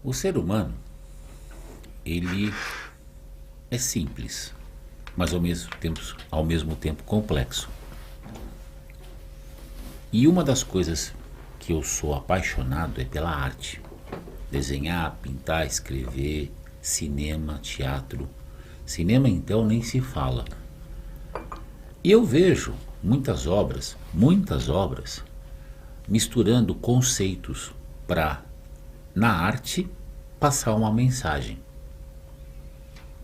O ser humano, ele é simples, mas ao mesmo tempo complexo. E uma das coisas que eu sou apaixonado é pela arte. Desenhar, pintar, escrever, cinema, teatro. Cinema então nem se fala. E eu vejo muitas obras, misturando conceitos para, na arte, passar uma mensagem.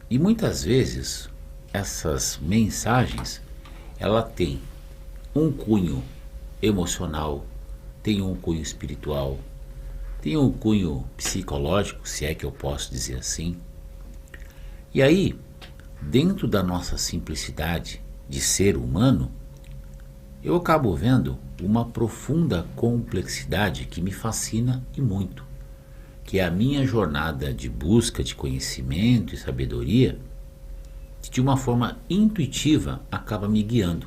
E muitas vezes essas mensagens, ela tem um cunho emocional, tem um cunho espiritual, tem um cunho psicológico, se é que eu posso dizer assim. E aí, dentro da nossa simplicidade de ser humano, eu acabo vendo uma profunda complexidade que me fascina e muito, que é a minha jornada de busca de conhecimento e sabedoria, que de uma forma intuitiva acaba me guiando.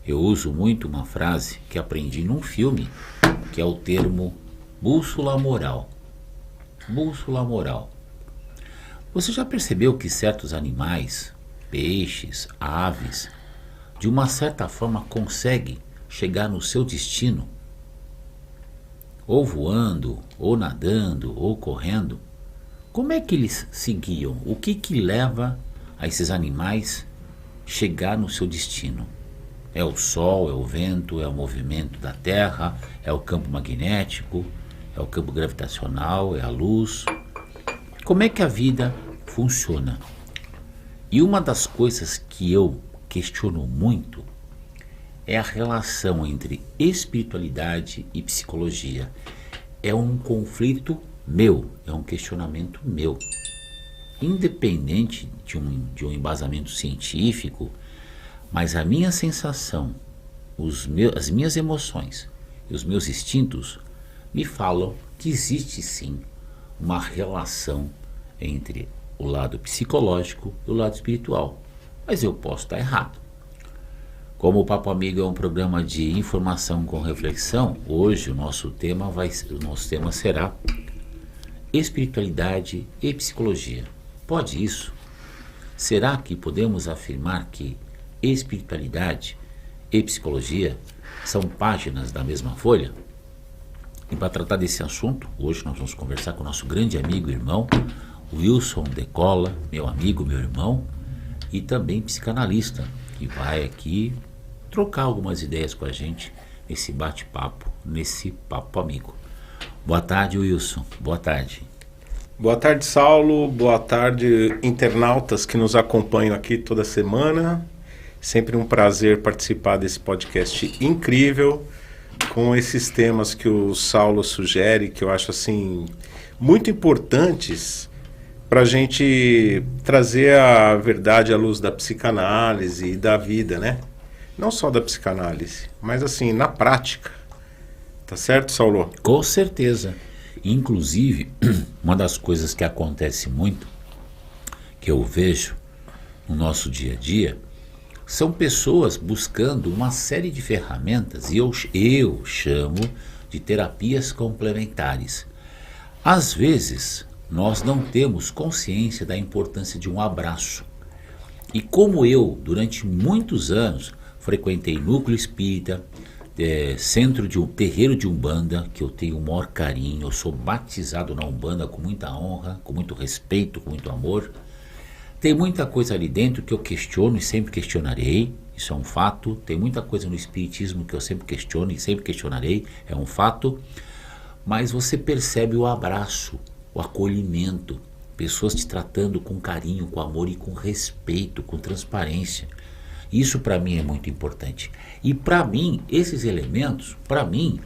Eu uso muito uma frase que aprendi num filme, que é o termo bússola moral. Bússola moral. Você já percebeu que certos animais, peixes, aves, de uma certa forma conseguem chegar no seu destino? Ou voando, ou nadando, ou correndo? Como é que eles se guiam? O que leva a esses animais chegar no seu destino? É o sol, é o vento, é o movimento da terra, é o campo magnético, é o campo gravitacional, é a luz. Como é que a vida funciona? E uma das coisas que eu questiono muito é a relação entre espiritualidade e psicologia. É um conflito meu, é um questionamento meu. Independente de um embasamento científico, mas a minha sensação, as minhas emoções e os meus instintos me falam que existe sim uma relação entre o lado psicológico e o lado espiritual. Mas eu posso estar errado. Como o Papo Amigo é um programa de informação com reflexão, hoje o nosso tema será espiritualidade e psicologia. Pode isso? Será que podemos afirmar que espiritualidade e psicologia são páginas da mesma folha? E para tratar desse assunto, hoje nós vamos conversar com o nosso grande amigo e irmão, Wilson Decola, meu amigo, meu irmão, e também psicanalista, que vai aqui trocar algumas ideias com a gente nesse bate-papo, nesse Papo Amigo. Boa tarde, Wilson. Boa tarde. Boa tarde, Saulo. Boa tarde, internautas que nos acompanham aqui toda semana. Sempre um prazer participar desse podcast incrível, com esses temas que o Saulo sugere, que eu acho assim muito importantes para a gente trazer a verdade à luz da psicanálise e da vida, né? Não só da psicanálise, mas assim, na prática. Tá certo, Saulo? Com certeza. Inclusive, uma das coisas que acontece muito, que eu vejo no nosso dia a dia, são pessoas buscando uma série de ferramentas, e eu chamo de terapias complementares. Às vezes, nós não temos consciência da importância de um abraço. E como eu, durante muitos anos, frequentei núcleo espírita, centro de um terreiro de Umbanda, que eu tenho o maior carinho, eu sou batizado na Umbanda com muita honra, com muito respeito, com muito amor. Tem muita coisa ali dentro que eu questiono e sempre questionarei, isso é um fato. Tem muita coisa no espiritismo que eu sempre questiono e sempre questionarei, é um fato. Mas você percebe o abraço, o acolhimento, pessoas te tratando com carinho, com amor e com respeito, com transparência. Isso para mim é muito importante. E para mim, esses elementos, para mim,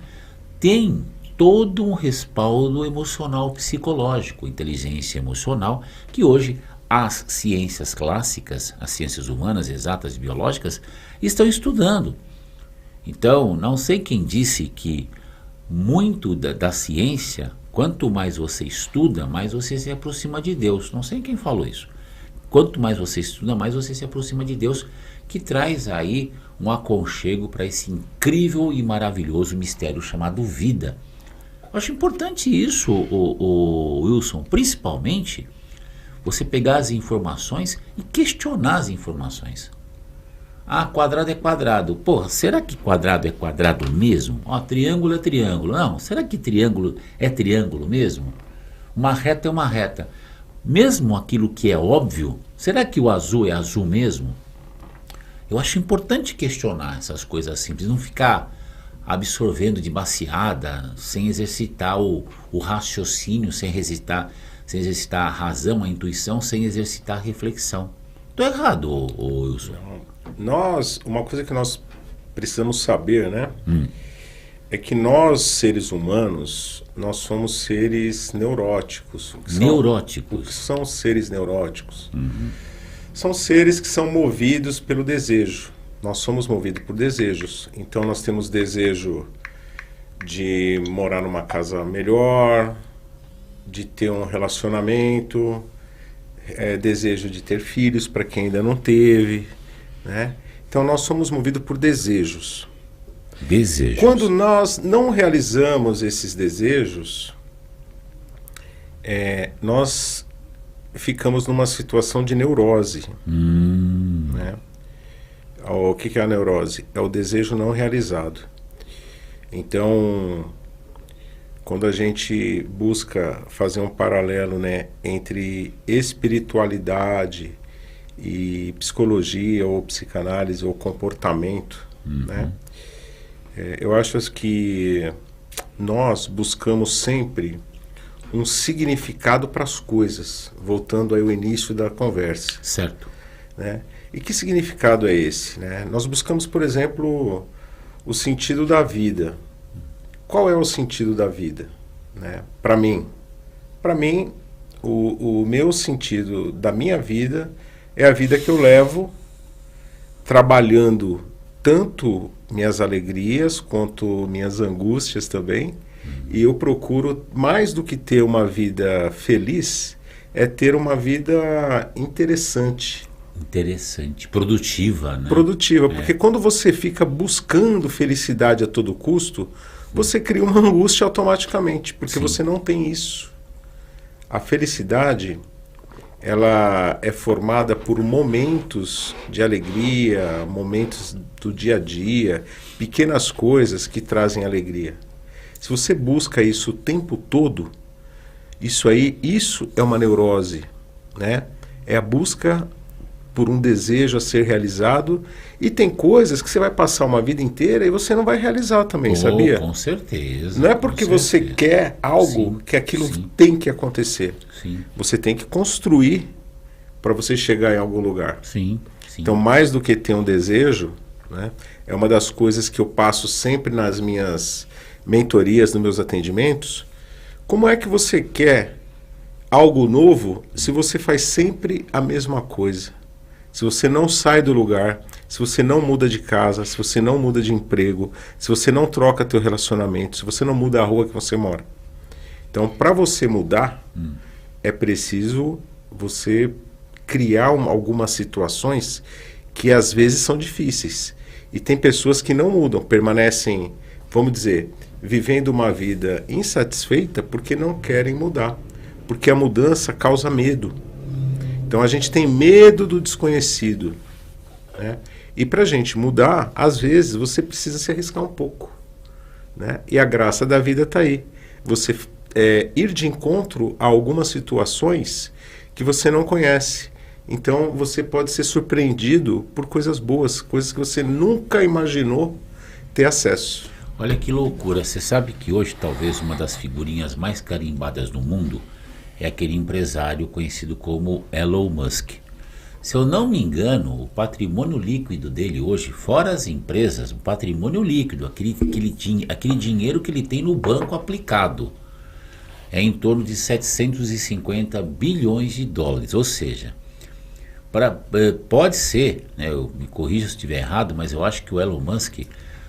têm todo um respaldo emocional psicológico, inteligência emocional, que hoje as ciências clássicas, as ciências humanas, exatas e biológicas, estão estudando. Então, não sei quem disse que muito da ciência, quanto mais você estuda, mais você se aproxima de Deus. Não sei quem falou isso. Quanto mais você estuda, mais você se aproxima de Deus, que traz aí um aconchego para esse incrível e maravilhoso mistério chamado vida. Eu acho importante isso, o Wilson, principalmente você pegar as informações e questionar as informações. Ah, quadrado é quadrado. Porra, será que quadrado é quadrado mesmo? Ó, triângulo é triângulo. Não, será que triângulo é triângulo mesmo? Uma reta é uma reta. Mesmo aquilo que é óbvio, será que o azul é azul mesmo? Eu acho importante questionar essas coisas simples, não ficar absorvendo de baseada, sem exercitar o raciocínio, sem exercitar a razão, a intuição, sem exercitar a reflexão. Estou errado, Wilson? Uma coisa que nós precisamos saber, né? É que nós, seres humanos, nós somos seres neuróticos. Neuróticos? O que são seres neuróticos? São seres que são movidos pelo desejo. Nós somos movidos por desejos. Então nós temos desejo de morar numa casa melhor, de ter um relacionamento, desejo de ter filhos para quem ainda não teve, né? Então nós somos movidos por desejos. Desejos. Quando nós não realizamos esses desejos, nós ficamos numa situação de neurose. Né? O que é a neurose? É o desejo não realizado. Então, quando a gente busca fazer um paralelo, né, entre espiritualidade e psicologia ou psicanálise ou comportamento, né, eu acho que nós buscamos sempre um significado para as coisas, voltando aí ao início da conversa. Certo. Né? E que significado é esse? Né? Nós buscamos, por exemplo, o sentido da vida. Qual é o sentido da vida? Né? Para mim, o meu sentido da minha vida é a vida que eu levo trabalhando tanto minhas alegrias quanto minhas angústias também. E eu procuro, mais do que ter uma vida feliz, é ter uma vida interessante. Interessante, produtiva, né? Produtiva, porque quando você fica buscando felicidade a todo custo, você cria uma angústia automaticamente, porque você não tem isso. A felicidade, ela é formada por momentos de alegria, momentos do dia a dia, pequenas coisas que trazem alegria. Se você busca isso o tempo todo, isso é uma neurose, né? É a busca por um desejo a ser realizado, e tem coisas que você vai passar uma vida inteira e você não vai realizar também, sabia? Com certeza. Não é porque você quer algo que aquilo tem que acontecer. Sim. Você tem que construir para você chegar em algum lugar. Sim. Então, mais do que ter um desejo, né, é uma das coisas que eu passo sempre nas minhas mentorias, nos meus atendimentos. Como é que você quer algo novo se você faz sempre a mesma coisa? Se você não sai do lugar, se você não muda de casa, se você não muda de emprego, se você não troca teu relacionamento, se você não muda a rua que você mora. Então, para você mudar, é preciso você criar algumas situações que às vezes são difíceis. E tem pessoas que não mudam, permanecem, vamos dizer, vivendo uma vida insatisfeita porque não querem mudar. Porque a mudança causa medo. Então a gente tem medo do desconhecido, né? E para a gente mudar, às vezes você precisa se arriscar um pouco, né? E a graça da vida está aí. Você ir de encontro a algumas situações que você não conhece. Então você pode ser surpreendido por coisas boas, coisas que você nunca imaginou ter acesso. Olha que loucura, você sabe que hoje talvez uma das figurinhas mais carimbadas do mundo é aquele empresário conhecido como Elon Musk. Se eu não me engano, o patrimônio líquido dele hoje, fora as empresas, o patrimônio líquido, aquele dinheiro que ele tem no banco aplicado, é em torno de 750 bilhões de dólares. Ou seja, pode ser, né, eu me corrija se estiver errado, mas eu acho que o Elon Musk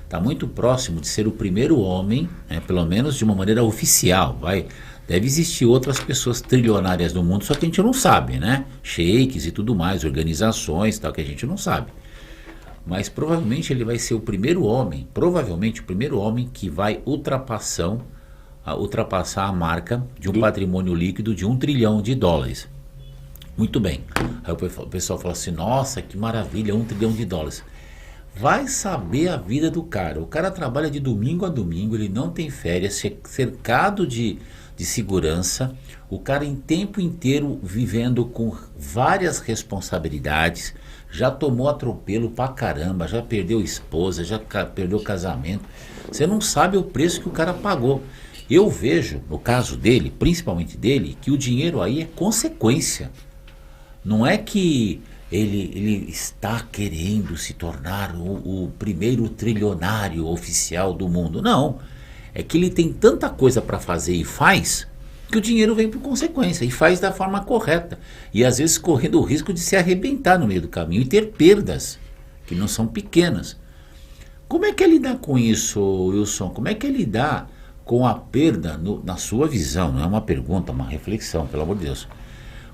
está muito próximo de ser o primeiro homem, né, pelo menos de uma maneira oficial, deve existir outras pessoas trilionárias no mundo, só que a gente não sabe, né? Sheiks e tudo mais, organizações, tal, que a gente não sabe. Mas provavelmente ele vai ser o primeiro homem que vai ultrapassar ultrapassar a marca de um patrimônio líquido de $1 trilhão. Muito bem. Aí o pessoal fala assim, nossa, que maravilha, $1 trilhão. Vai saber a vida do cara. O cara trabalha de domingo a domingo, ele não tem férias, cercado de segurança. O cara em tempo inteiro vivendo com várias responsabilidades. Já tomou atropelo pra caramba, já perdeu esposa, já perdeu casamento. Você não sabe o preço que o cara pagou. Eu vejo, no caso dele, principalmente dele, que o dinheiro aí é consequência. Não é que ele está querendo se tornar o primeiro trilionário oficial do mundo. Não. É que ele tem tanta coisa para fazer e faz, que o dinheiro vem por consequência e faz da forma correta. E às vezes correndo o risco de se arrebentar no meio do caminho e ter perdas, que não são pequenas. Como é que é lidar com isso, Wilson? Como é que é lidar com a perda, na sua visão? Não é uma pergunta, é uma reflexão, pelo amor de Deus.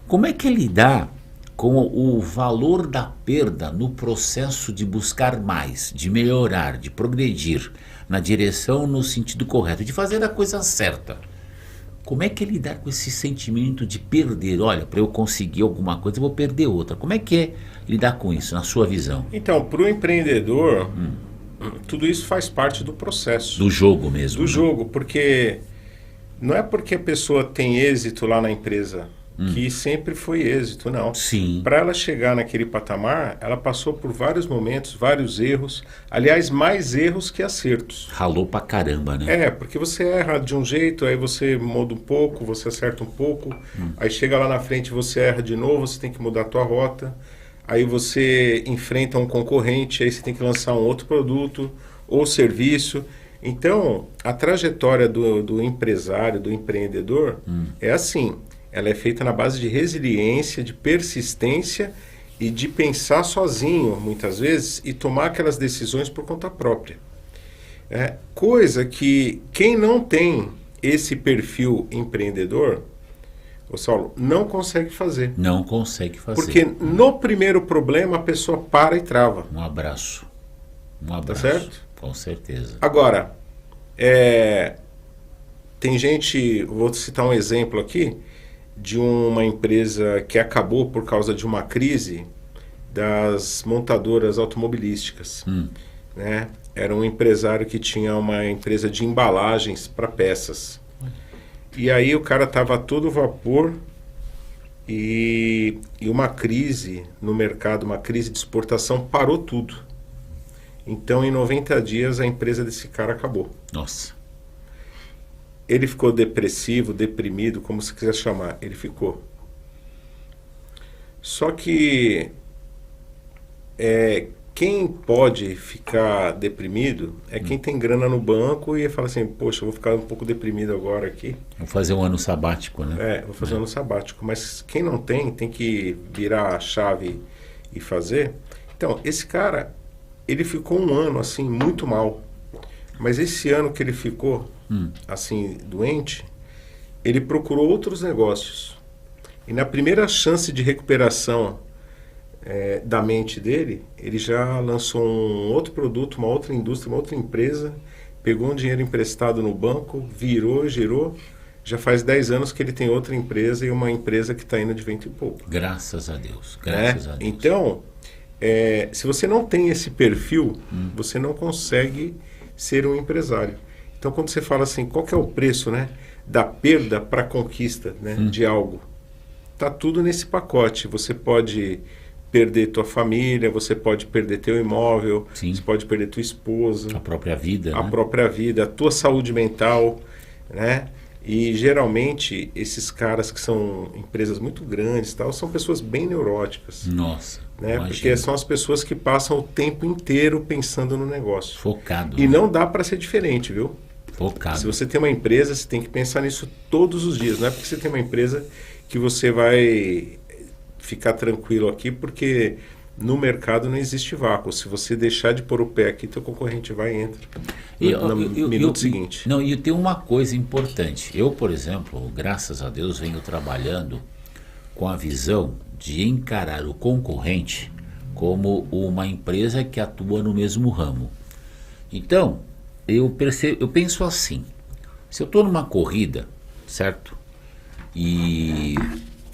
Como é que é lidar com o valor da perda no processo de buscar mais, de melhorar, de progredir na direção, no sentido correto, de fazer a coisa certa? Como é que é lidar com esse sentimento de perder? Olha, para eu conseguir alguma coisa, eu vou perder outra. Como é que é lidar com isso, na sua visão? Então, para o empreendedor, tudo isso faz parte do processo. Do jogo mesmo. Do jogo, porque não é porque a pessoa tem êxito lá na empresa que sempre foi êxito, não. Sim. Para ela chegar naquele patamar, ela passou por vários momentos, vários erros. Aliás, mais erros que acertos. Ralou pra caramba, né? É, porque você erra de um jeito, aí você muda um pouco, você acerta um pouco. Aí chega lá na frente, você erra de novo, você tem que mudar a tua rota. Aí você enfrenta um concorrente, aí você tem que lançar um outro produto ou serviço. Então, a trajetória do empresário, do empreendedor, é assim. Ela é feita na base de resiliência, de persistência e de pensar sozinho, muitas vezes, e tomar aquelas decisões por conta própria. Coisa que quem não tem esse perfil empreendedor, ô Saulo, não consegue fazer. Não consegue fazer. Porque no primeiro problema a pessoa para e trava. Um abraço. Um abraço. Tá certo? Com certeza. Agora, tem gente, vou citar um exemplo aqui, de uma empresa que acabou por causa de uma crise das montadoras automobilísticas. Né? Era um empresário que tinha uma empresa de embalagens para peças. E aí o cara estava a todo vapor e uma crise no mercado, uma crise de exportação, parou tudo. Então, em 90 dias, a empresa desse cara acabou. Nossa. Ele ficou depressivo, deprimido, como você quiser chamar. Ele ficou. Só que quem pode ficar deprimido é quem tem grana no banco e fala assim, poxa, eu vou ficar um pouco deprimido agora aqui. Vou fazer um ano sabático, né? Vou fazer um ano sabático. Mas quem não tem que virar a chave e fazer. Então, esse cara, ele ficou um ano assim, muito mal. Mas esse ano que ele ficou assim, doente, ele procurou outros negócios. E na primeira chance de recuperação da mente dele, ele já lançou um outro produto, uma outra indústria, uma outra empresa, pegou um dinheiro emprestado no banco, virou, girou. Já faz 10 anos que ele tem outra empresa e uma empresa que está indo de vento e pouco. Graças a Deus. Graças a Deus. Então, se você não tem esse perfil, você não consegue ser um empresário. Então, quando você fala assim, qual que é o preço, né, da perda para a conquista, né, de algo? Tá tudo nesse pacote. Você pode perder tua família, você pode perder teu imóvel, Sim. você pode perder tua esposa, A própria vida, a né? própria vida, a tua saúde mental, né? E geralmente esses caras que são empresas muito grandes, tal, são pessoas bem neuróticas. Nossa. Né? Imagina. Porque são as pessoas que passam o tempo inteiro pensando no negócio. Focado. E né? não dá para ser diferente, viu? Focado. Se você tem uma empresa, você tem que pensar nisso todos os dias. Não é porque você tem uma empresa que você vai ficar tranquilo aqui, porque no mercado não existe vácuo. Se você deixar de pôr o pé aqui, teu concorrente vai e entra no minuto seguinte. Não, e tem uma coisa importante. Eu, por exemplo, graças a Deus, venho trabalhando com a visão de encarar o concorrente como uma empresa que atua no mesmo ramo. Então, eu penso assim, Se eu estou numa corrida, certo? E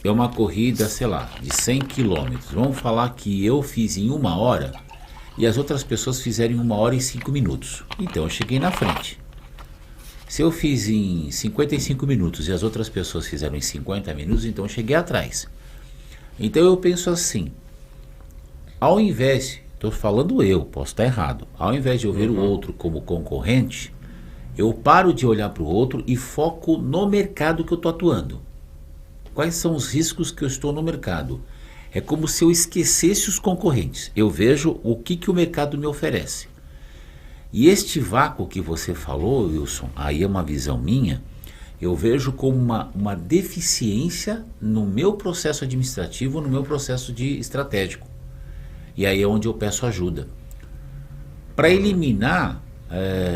é uma corrida, sei lá, de 100 quilômetros. Vamos falar que eu fiz em 1 hora e as outras pessoas fizeram em 1 hora e 5 minutos. Então eu cheguei na frente. Se eu fiz em 55 minutos e as outras pessoas fizeram em 50 minutos, então eu cheguei atrás. Então eu penso assim, ao invés, estou falando eu, posso estar errado, ao invés de eu ver o outro como concorrente, eu paro de olhar para o outro e foco no mercado que eu estou atuando. Quais são os riscos que eu estou no mercado? É como se eu esquecesse os concorrentes. Eu vejo o que o mercado me oferece. E este vácuo que você falou, Wilson, aí é uma visão minha, eu vejo como uma deficiência no meu processo administrativo, no meu processo estratégico. E aí é onde eu peço ajuda. Para eliminar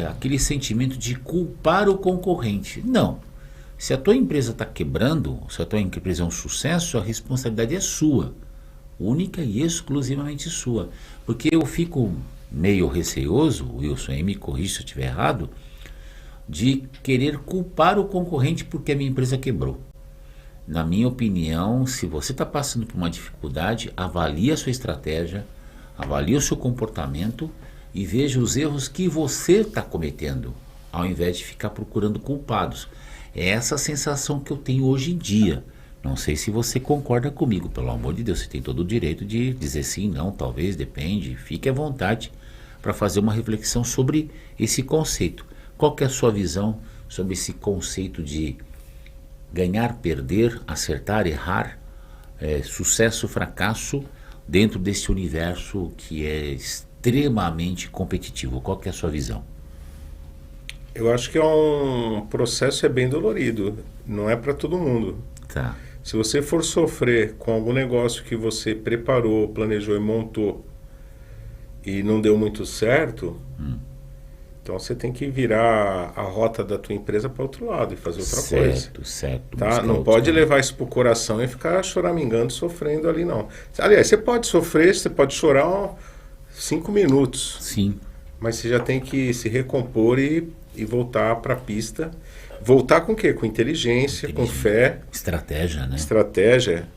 aquele sentimento de culpar o concorrente. Não. Se a tua empresa está quebrando, se a tua empresa é um sucesso, a responsabilidade é sua. Única e exclusivamente sua. Porque eu fico meio receoso, Wilson, aí me corrija se eu estiver errado, de querer culpar o concorrente porque a minha empresa quebrou. Na minha opinião, se você está passando por uma dificuldade, avalie a sua estratégia, avalie o seu comportamento e veja os erros que você está cometendo, ao invés de ficar procurando culpados. É essa a sensação que eu tenho hoje em dia. Não sei se você concorda comigo, pelo amor de Deus, você tem todo o direito de dizer sim, não, talvez, depende, fique à vontade para fazer uma reflexão sobre esse conceito. Qual que é a sua visão sobre esse conceito de ganhar, perder, acertar, errar, sucesso, fracasso, dentro desse universo que é extremamente competitivo? Qual que é a sua visão? Eu acho que é um processo bem dolorido, não é para todo mundo. Tá. Se você for sofrer com algum negócio que você preparou, planejou e montou e não deu muito certo, então você tem que virar a rota da tua empresa para outro lado e fazer outra coisa. Certo. Tá? Não pode levar isso pro coração e ficar choramingando, sofrendo ali, não. Aliás, você pode sofrer, você pode chorar 5 minutos. Sim. Mas você já tem que se recompor e voltar para a pista. Voltar com o quê? Com inteligência, com fé. Estratégia, né? Estratégia.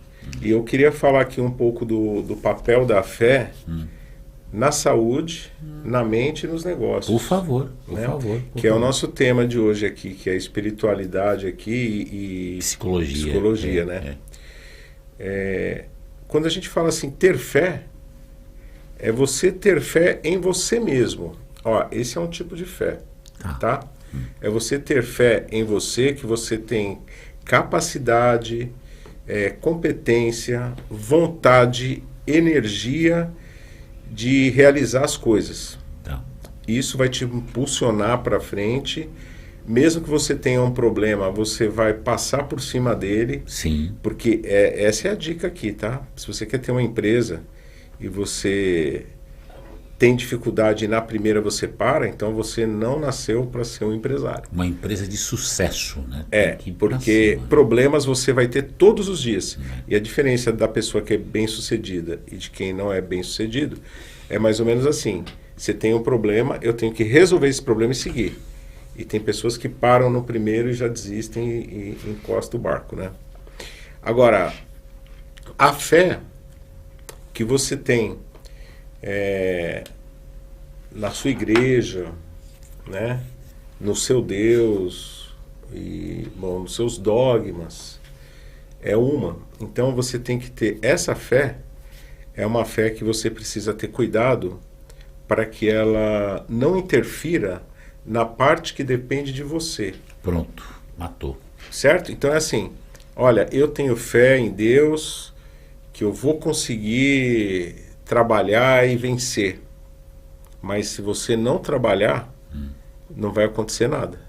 E eu queria falar aqui um pouco do papel da fé na saúde, na mente e nos negócios. Por favor, né? por favor. Que é o nosso tema de hoje aqui, que é espiritualidade aqui e psicologia, né? Quando a gente fala assim, ter fé, é você ter fé em você mesmo. Ó, esse é um tipo de fé, tá? É você ter fé em você, que você tem capacidade, competência, vontade, energia de realizar as coisas. Tá. Isso vai te impulsionar para frente. Mesmo que você tenha um problema, você vai passar por cima dele. Sim. Porque essa é a dica aqui, tá? Se você quer ter uma empresa e você tem dificuldade e na primeira você para, então você não nasceu para ser um empresário. Uma empresa de sucesso, né? Porque problemas você vai ter todos os dias. E a diferença da pessoa que é bem sucedida e de quem não é bem sucedido é mais ou menos assim. Você tem um problema, eu tenho que resolver esse problema e seguir. E tem pessoas que param no primeiro e já desistem e encostam o barco, né? Agora, a fé que você tem na sua igreja, né, no seu Deus e nos seus dogmas é uma. Então você tem que ter essa fé. É uma fé que você precisa ter cuidado para que ela não interfira na parte que depende de você. Pronto, matou. Certo? Então é assim, olha, eu tenho fé em Deus que eu vou conseguir trabalhar e vencer. Mas se você não trabalhar, não vai acontecer nada.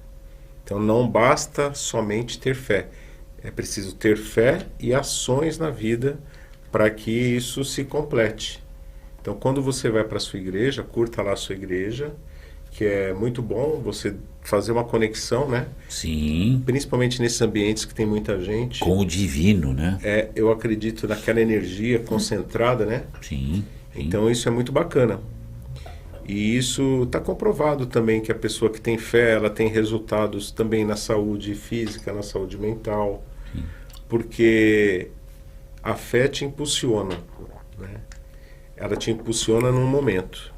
Então não basta somente ter fé. É preciso ter fé e ações na vida para que isso se complete. Então quando você vai para a sua igreja, curta lá a sua igreja, que é muito bom você fazer uma conexão, né? Sim. Principalmente nesses ambientes que tem muita gente. Com o divino, né? Eu acredito naquela energia concentrada, né? Sim. Então isso é muito bacana. E isso está comprovado também que a pessoa que tem fé, ela tem resultados também na saúde física, na saúde mental, porque a fé te impulsiona, né? Ela te impulsiona num momento,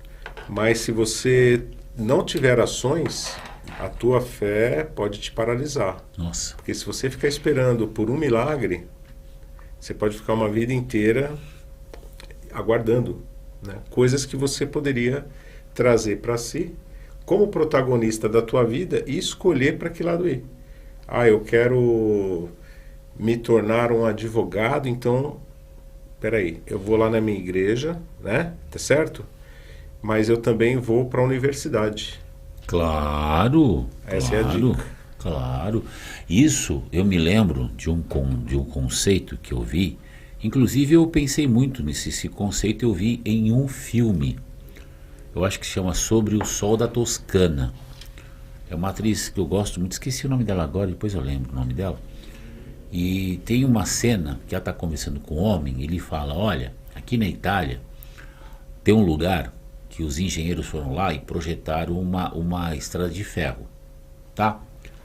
mas se você não tiver ações, a tua fé pode te paralisar. Nossa. Porque se você ficar esperando por um milagre, você pode ficar uma vida inteira aguardando, né? Coisas que você poderia trazer para si como protagonista da tua vida e escolher para que lado ir. Ah, eu quero me tornar um advogado, então, peraí, eu vou lá na minha igreja, né? Tá certo? Mas eu também vou para a universidade. Claro, Essa claro, é a dica. claro. Isso eu me lembro de um conceito que eu vi. Inclusive eu pensei muito nesse conceito, eu vi em um filme. Eu acho que chama Sobre o Sol da Toscana. É uma atriz que eu gosto muito, esqueci o nome dela agora, depois eu lembro o nome dela. E tem uma cena que ela está conversando com um homem, ele fala, olha, aqui na Itália tem um lugar que os engenheiros foram lá e projetaram uma estrada de ferro, tá?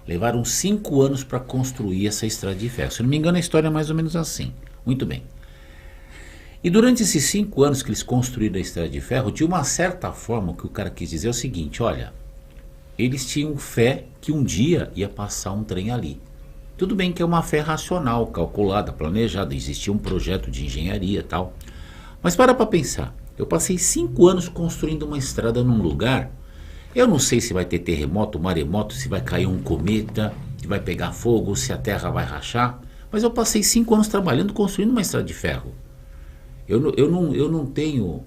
Levaram 5 anos para construir essa estrada de ferro. Se não me engano, a história é mais ou menos assim. Muito bem. E durante esses 5 anos que eles construíram a estrada de ferro, de uma certa forma, o que o cara quis dizer é o seguinte, olha, eles tinham fé que um dia ia passar um trem ali. Tudo bem que é uma fé racional, calculada, planejada, existia um projeto de engenharia e tal. Mas para pensar, eu passei 5 anos construindo uma estrada num lugar, eu não sei se vai ter terremoto, maremoto, se vai cair um cometa, se vai pegar fogo, se a terra vai rachar, mas eu passei 5 anos trabalhando, construindo uma estrada de ferro. Eu não tenho,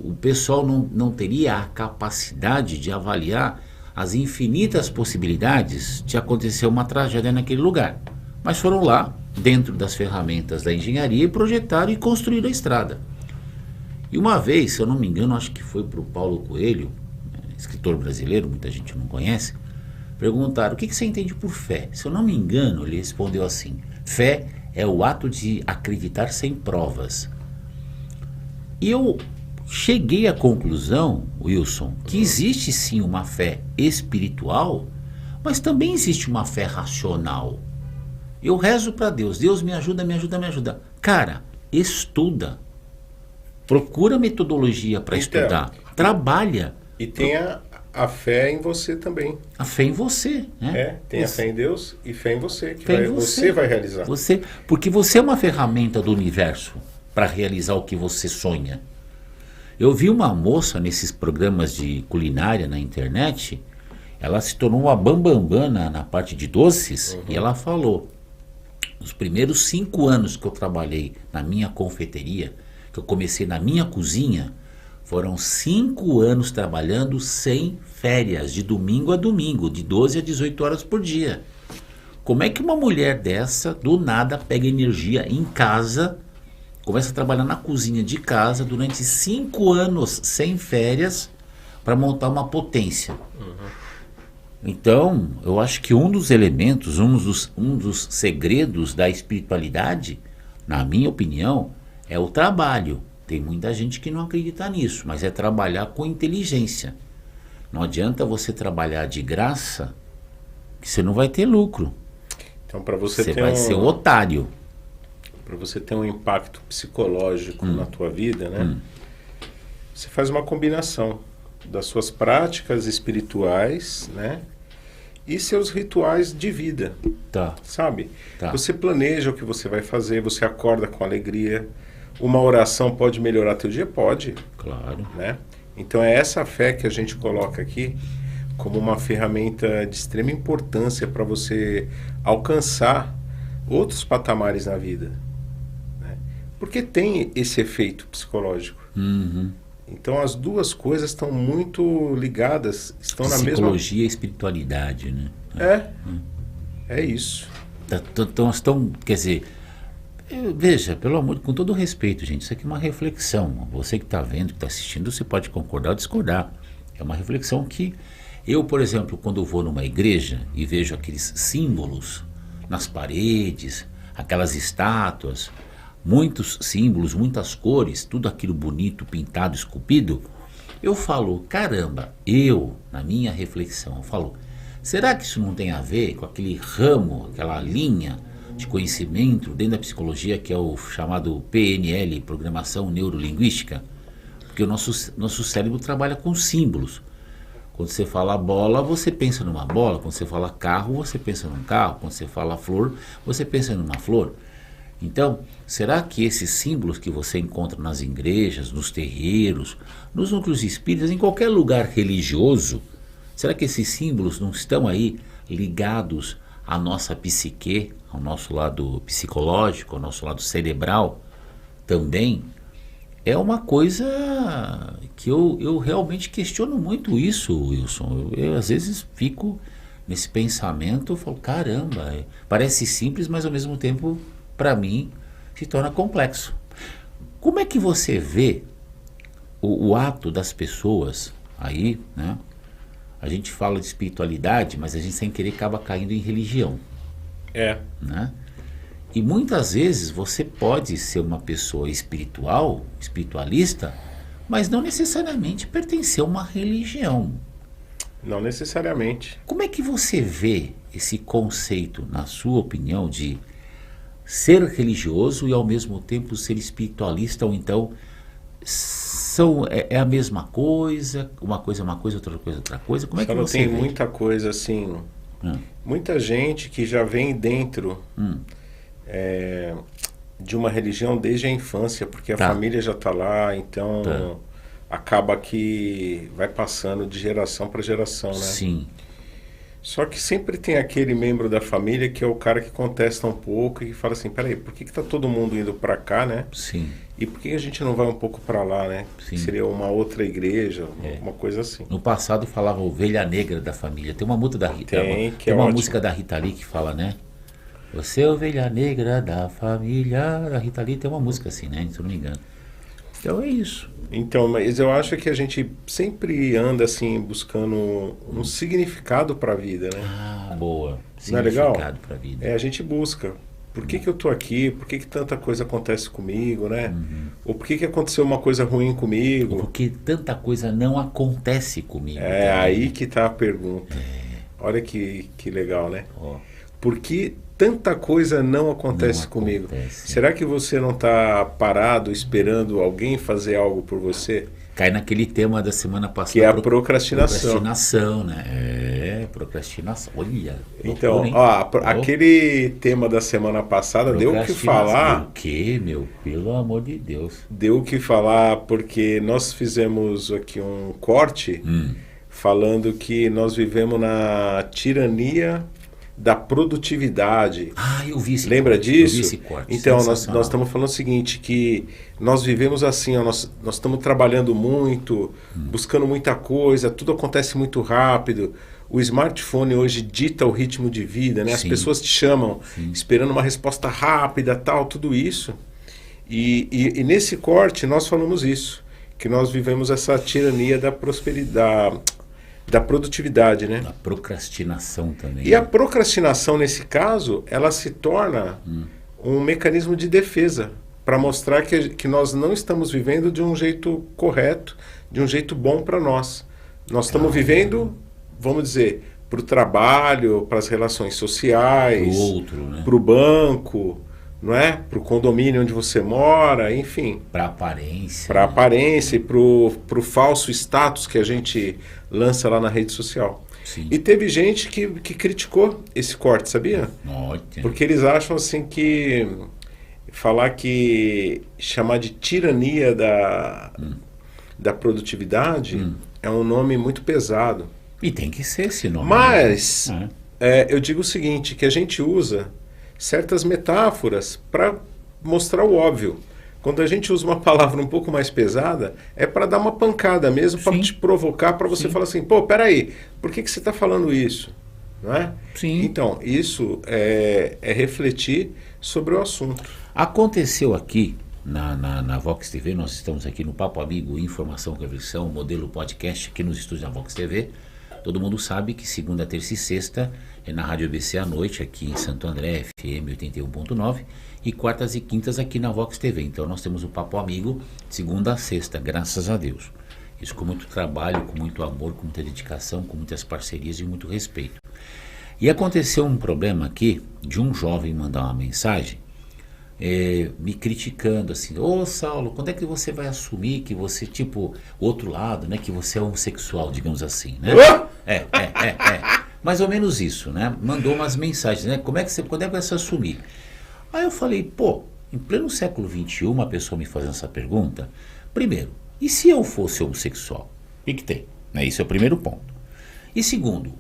o pessoal não teria a capacidade de avaliar as infinitas possibilidades de acontecer uma tragédia naquele lugar. Mas foram lá, dentro das ferramentas da engenharia, e projetaram e construíram a estrada. E uma vez, se eu não me engano, acho que foi para o Paulo Coelho, escritor brasileiro, muita gente não conhece, perguntaram, o que você entende por fé? Se eu não me engano, ele respondeu assim, fé é o ato de acreditar sem provas. E eu cheguei à conclusão, Wilson, que existe sim uma fé espiritual, mas também existe uma fé racional. Eu rezo para Deus, Deus me ajuda, me ajuda, me ajuda. Cara, estuda. Procura metodologia para estudar. Trabalha. E tenha a fé em você também. A fé em você, né? Tem a fé em Deus e fé em você, que Fé em você vai realizar. Porque você é uma ferramenta do universo para realizar o que você sonha. Eu vi uma moça nesses programas de culinária na internet, ela se tornou uma bambambam na parte de doces, e ela falou, nos primeiros 5 anos que eu trabalhei na minha confeiteria, que eu comecei na minha cozinha, foram 5 anos trabalhando sem férias, de domingo a domingo, de 12 a 18 horas por dia. Como é que uma mulher dessa, do nada, pega energia em casa, começa a trabalhar na cozinha de casa durante 5 anos sem férias para montar uma potência? Então, eu acho que um dos elementos, um dos segredos da espiritualidade, na minha opinião, é o trabalho. Tem muita gente que não acredita nisso, mas é trabalhar com inteligência. Não adianta você trabalhar de graça, que você não vai ter lucro. Então, para você vai ser um otário. Para você ter um impacto psicológico na tua vida, né? Você faz uma combinação das suas práticas espirituais, né? E seus rituais de vida. Tá. Sabe? Tá. Você planeja o que você vai fazer, você acorda com alegria. Uma oração pode melhorar teu dia? Pode. Claro. Né? Então é essa fé que a gente coloca aqui como uma ferramenta de extrema importância para você alcançar outros patamares na vida. Né? Porque tem esse efeito psicológico. Então as duas coisas estão muito ligadas, estão na mesma... Psicologia e espiritualidade, né? É isso. Então, quer dizer... Veja, pelo amor, com todo respeito, gente, isso aqui é uma reflexão. Você que está vendo, que está assistindo, você pode concordar ou discordar. É uma reflexão que eu, por exemplo, quando vou numa igreja e vejo aqueles símbolos nas paredes, aquelas estátuas, muitos símbolos, muitas cores, tudo aquilo bonito, pintado, esculpido, Eu falo, caramba, na minha reflexão, eu falo, será que isso não tem a ver com aquele ramo, aquela linha de conhecimento dentro da psicologia que é o chamado PNL, Programação Neurolinguística? Porque o nosso cérebro trabalha com símbolos. Quando você fala bola, você pensa numa bola. Quando você fala carro, você pensa num carro. Quando você fala flor, você pensa numa flor. Então, será que esses símbolos que você encontra nas igrejas, nos terreiros, nos núcleos espíritas, em qualquer lugar religioso, será que esses símbolos não estão aí ligados à nossa psique, ao nosso lado psicológico, ao nosso lado cerebral também? É uma coisa que eu realmente questiono muito isso, Wilson. Eu às vezes fico nesse pensamento, eu falo, caramba, parece simples, mas ao mesmo tempo, para mim, se torna complexo. Como é que você vê o ato das pessoas aí, né? A gente fala de espiritualidade, mas a gente sem querer acaba caindo em religião. Né? E muitas vezes você pode ser uma pessoa espiritual, espiritualista, mas não necessariamente pertencer a uma religião. Não necessariamente. Como é que você vê esse conceito, na sua opinião, de ser religioso e ao mesmo tempo ser espiritualista, ou então é a mesma coisa, uma coisa é uma coisa, outra coisa é outra coisa? Como é que você tem vê? muita coisa assim, muita gente que já vem dentro de uma religião desde a infância, porque a família já está lá, então acaba que vai passando de geração para geração, né? Sim. Só que sempre tem aquele membro da família que é o cara que contesta um pouco e fala assim, peraí, por que está todo mundo indo para cá, né? Sim. E por que a gente não vai um pouco para lá, né? Sim. Seria uma outra igreja, uma coisa assim. No passado falava ovelha negra da família. Tem uma música da Rita, tem uma música da Rita Lee que fala, né? Você é ovelha negra da família. A Rita Lee tem uma música assim, né? Se eu não me engano. Então é isso. Então, mas eu acho que a gente sempre anda assim buscando um significado para a vida, né? Ah, boa. Não é legal? Significado para a vida. A gente busca. Por que eu tô aqui? Por que tanta coisa acontece comigo, né? Ou por que aconteceu uma coisa ruim comigo? Porque tanta coisa não acontece comigo. É aí que tá a pergunta. Olha que legal, né? Por que tanta coisa não acontece comigo? Será que você não está parado esperando alguém fazer algo por você? Cai naquele tema da semana passada. Que é a procrastinação. Procrastinação, né? Procrastinação. Olha. Então, aquele tema da semana passada deu o que falar. O quê, meu? Pelo amor de Deus. Deu o que falar porque nós fizemos aqui um corte falando que nós vivemos na tirania da produtividade. Eu vi esse Lembra corte, disso? Eu vi esse corte. Então, nós estamos falando o seguinte, que nós vivemos assim, nós estamos trabalhando muito, buscando muita coisa, tudo acontece muito rápido. O smartphone hoje dita o ritmo de vida, né? As pessoas te chamam esperando uma resposta rápida, tal, tudo isso. E nesse corte nós falamos isso, que nós vivemos essa tirania da prosperidade, da produtividade, né? A procrastinação também. E a procrastinação, nesse caso, ela se torna um mecanismo de defesa para mostrar que nós não estamos vivendo de um jeito correto, de um jeito bom para nós. Nós estamos vivendo, vamos dizer, para o trabalho, para as relações sociais, para o banco, não é? Para o condomínio onde você mora, enfim. Para aparência. Para aparência e para o falso status que a gente lança lá na rede social. Sim. E teve gente que criticou esse corte, sabia? Ótimo. Porque eles acham assim que chamar de tirania da produtividade é um nome muito pesado. E tem que ser esse nome. Mas eu digo o seguinte, que a gente usa certas metáforas para mostrar o óbvio. Quando a gente usa uma palavra um pouco mais pesada, é para dar uma pancada mesmo, para te provocar, para você falar assim, pô, peraí, por que você está falando isso? Não é? Sim. Então, isso é refletir sobre o assunto. Aconteceu aqui na Vox TV, nós estamos aqui no Papo Amigo, Informação com Reflexão, modelo podcast aqui nos estúdios da Vox TV. Todo mundo sabe que segunda, terça e sexta é na Rádio ABC à noite, aqui em Santo André, FM 81.9, e quartas e quintas aqui na Vox TV. Então nós temos o Papo Amigo, segunda a sexta, graças a Deus. Isso com muito trabalho, com muito amor, com muita dedicação, com muitas parcerias e muito respeito. E aconteceu um problema aqui de um jovem mandar uma mensagem me criticando assim: ô Saulo, quando é que você vai assumir que você, tipo, outro lado, né, que você é homossexual, digamos assim, né? Mais ou menos isso, né? Mandou umas mensagens, né? Quando é que você vai se assumir? Aí eu falei, pô, em pleno século XXI, uma pessoa me fazendo essa pergunta, primeiro, e se eu fosse homossexual? O que tem? Né? Isso é o primeiro ponto. E segundo,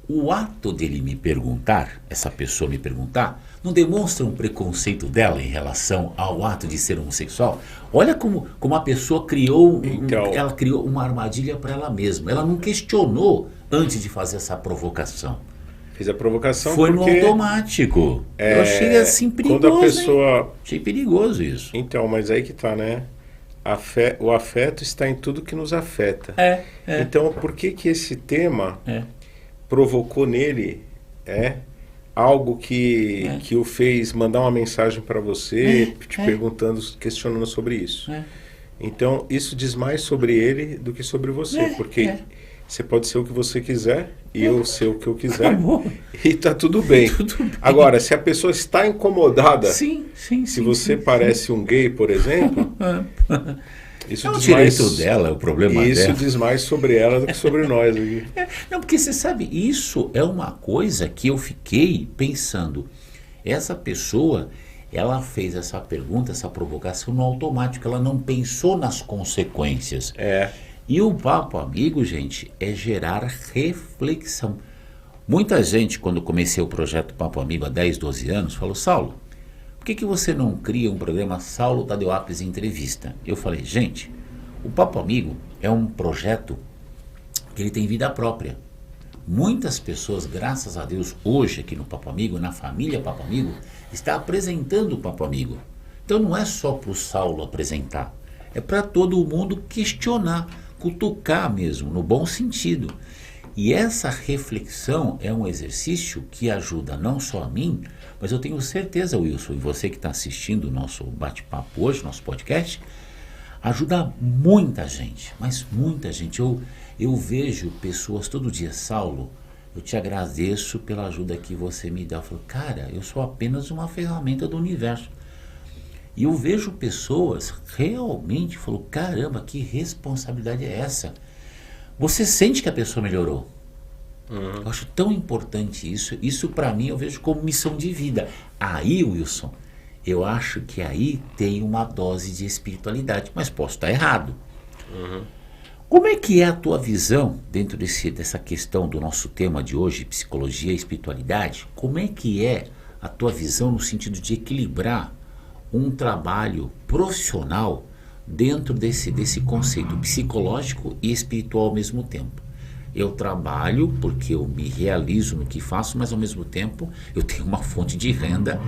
o ato dele me perguntar, essa pessoa me perguntar, não demonstra um preconceito dela em relação ao ato de ser homossexual? Olha como a pessoa criou, ela criou uma armadilha para ela mesma. Ela não questionou antes de fazer essa provocação. Fez a provocação foi porque... no automático. Eu achei assim perigoso. Quando a pessoa... Hein? Achei perigoso isso. Então, mas aí que tá, né? O afeto está em tudo que nos afeta. Então, por que esse tema provocou nele algo que o fez mandar uma mensagem para você, te perguntando, questionando sobre isso? Então, isso diz mais sobre ele do que sobre você, porque você pode ser o que você quiser e eu ser o que eu quiser e tá tudo bem. Agora, se a pessoa está incomodada, se você parece um gay, por exemplo, isso diz direito dela, é o problema dela. Isso diz mais sobre ela do que sobre nós aqui. Não, porque você sabe, isso é uma coisa que eu fiquei pensando. Essa pessoa, ela fez essa pergunta, essa provocação no automático, ela não pensou nas consequências. E o Papo Amigo, gente, é gerar reflexão. Muita gente, quando comecei o projeto Papo Amigo há 10, 12 anos, falou: Saulo, por que você não cria um programa Saulo Tadeu Apes Entrevista? Eu falei: gente, o Papo Amigo é um projeto que ele tem vida própria. Muitas pessoas, graças a Deus, hoje aqui no Papo Amigo, na família Papo Amigo, está apresentando o Papo Amigo. Então não é só para o Saulo apresentar, é para todo mundo questionar, cutucar mesmo, no bom sentido. E essa reflexão é um exercício que ajuda não só a mim, mas eu tenho certeza, Wilson, e você que está assistindo o nosso bate-papo hoje, nosso podcast, ajuda muita gente, mas muita gente. Eu vejo pessoas todo dia: Saulo, eu te agradeço pela ajuda que você me dá. Eu falo: cara, eu sou apenas uma ferramenta do universo. E eu vejo pessoas realmente, falo: caramba, que responsabilidade é essa? Você sente que a pessoa melhorou. Eu acho tão importante isso. Isso para mim eu vejo como missão de vida. Aí, Wilson, eu acho que aí tem uma dose de espiritualidade, mas posso estar errado. Como é que é a tua visão dentro dessa questão do nosso tema de hoje, psicologia e espiritualidade? Como é que é a tua visão no sentido de equilibrar um trabalho profissional dentro desse conceito psicológico e espiritual ao mesmo tempo? Eu trabalho porque eu me realizo no que faço, mas ao mesmo tempo eu tenho uma fonte de renda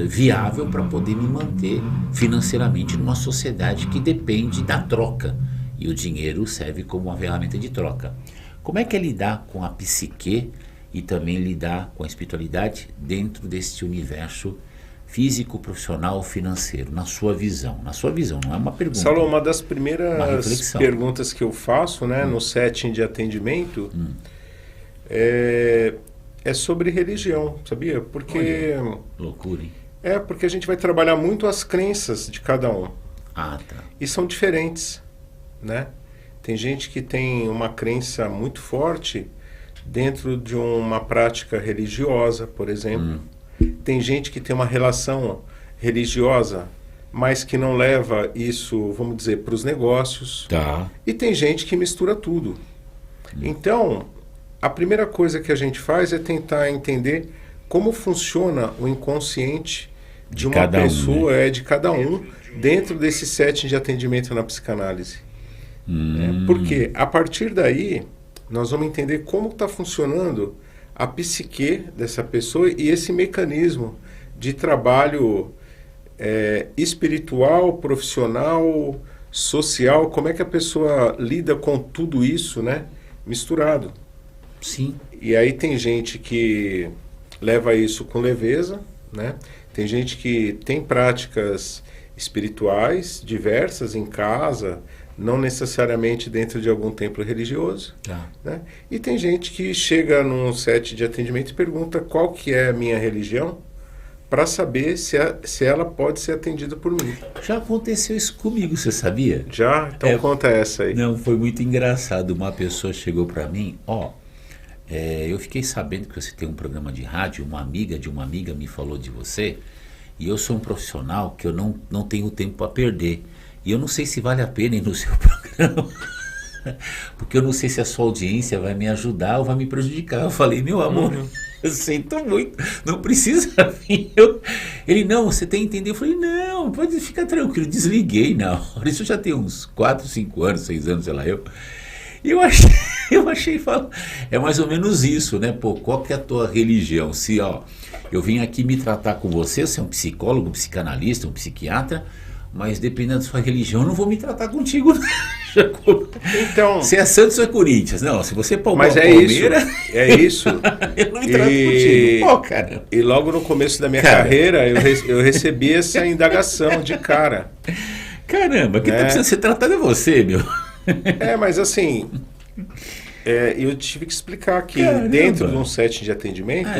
viável para poder me manter financeiramente numa sociedade que depende da troca. E o dinheiro serve como uma ferramenta de troca. Como é que é lidar com a psique e também lidar com a espiritualidade dentro desse universo físico, profissional, financeiro, na sua visão? Na sua visão, não é uma pergunta. Saulo, uma das primeiras perguntas que eu faço, né, no setting de atendimento é sobre religião, sabia? Porque... Olha, loucura, hein? Porque a gente vai trabalhar muito as crenças de cada um. Tá. E são diferentes, né? Tem gente que tem uma crença muito forte dentro de uma prática religiosa, por exemplo. Tem gente que tem uma relação religiosa, mas que não leva isso, vamos dizer, para os negócios. E tem gente que mistura tudo. Então, a primeira coisa que a gente faz é tentar entender como funciona o inconsciente de uma pessoa, de cada um, dentro desse setting de atendimento na psicanálise. Porque, a partir daí, nós vamos entender como está funcionando a psique dessa pessoa e esse mecanismo de trabalho espiritual, profissional, social, como é que a pessoa lida com tudo isso, né, misturado. Sim. E aí tem gente que leva isso com leveza, né? Tem gente que tem práticas espirituais diversas em casa, não necessariamente dentro de algum templo religioso. Tá. Né? E tem gente que chega num set de atendimento e pergunta qual que é a minha religião, para saber se ela pode ser atendida por mim. Já aconteceu isso comigo, você sabia? Já? Então conta essa aí. Não, foi muito engraçado. Uma pessoa chegou para mim, eu fiquei sabendo que você tem um programa de rádio, uma amiga de uma amiga me falou de você, e eu sou um profissional que eu não tenho tempo para perder. E eu não sei se vale a pena ir no seu programa, porque eu não sei se a sua audiência vai me ajudar ou vai me prejudicar. Eu falei, meu amor, eu sinto muito, não precisa vir. Ele, não, você tem que entender. Eu falei, não, pode ficar tranquilo, desliguei na hora. Isso já tem uns 4, 5 anos, 6 anos, sei lá, E eu achei, é mais ou menos isso, né? Pô, qual que é a tua religião? Se, eu vim aqui me tratar com você é um psicólogo, um psicanalista, um psiquiatra, mas dependendo da sua religião, eu não vou me tratar contigo, não. Então, se é Santos ou é Corinthians? Não, se você é Palmeiras... É isso. Eu não me trato contigo. Pô, cara. E logo no começo da minha carreira, eu recebi essa indagação de cara. Caramba, quem tá precisando ser tratado é você, meu. Mas assim... eu tive que explicar que dentro de um set de atendimento,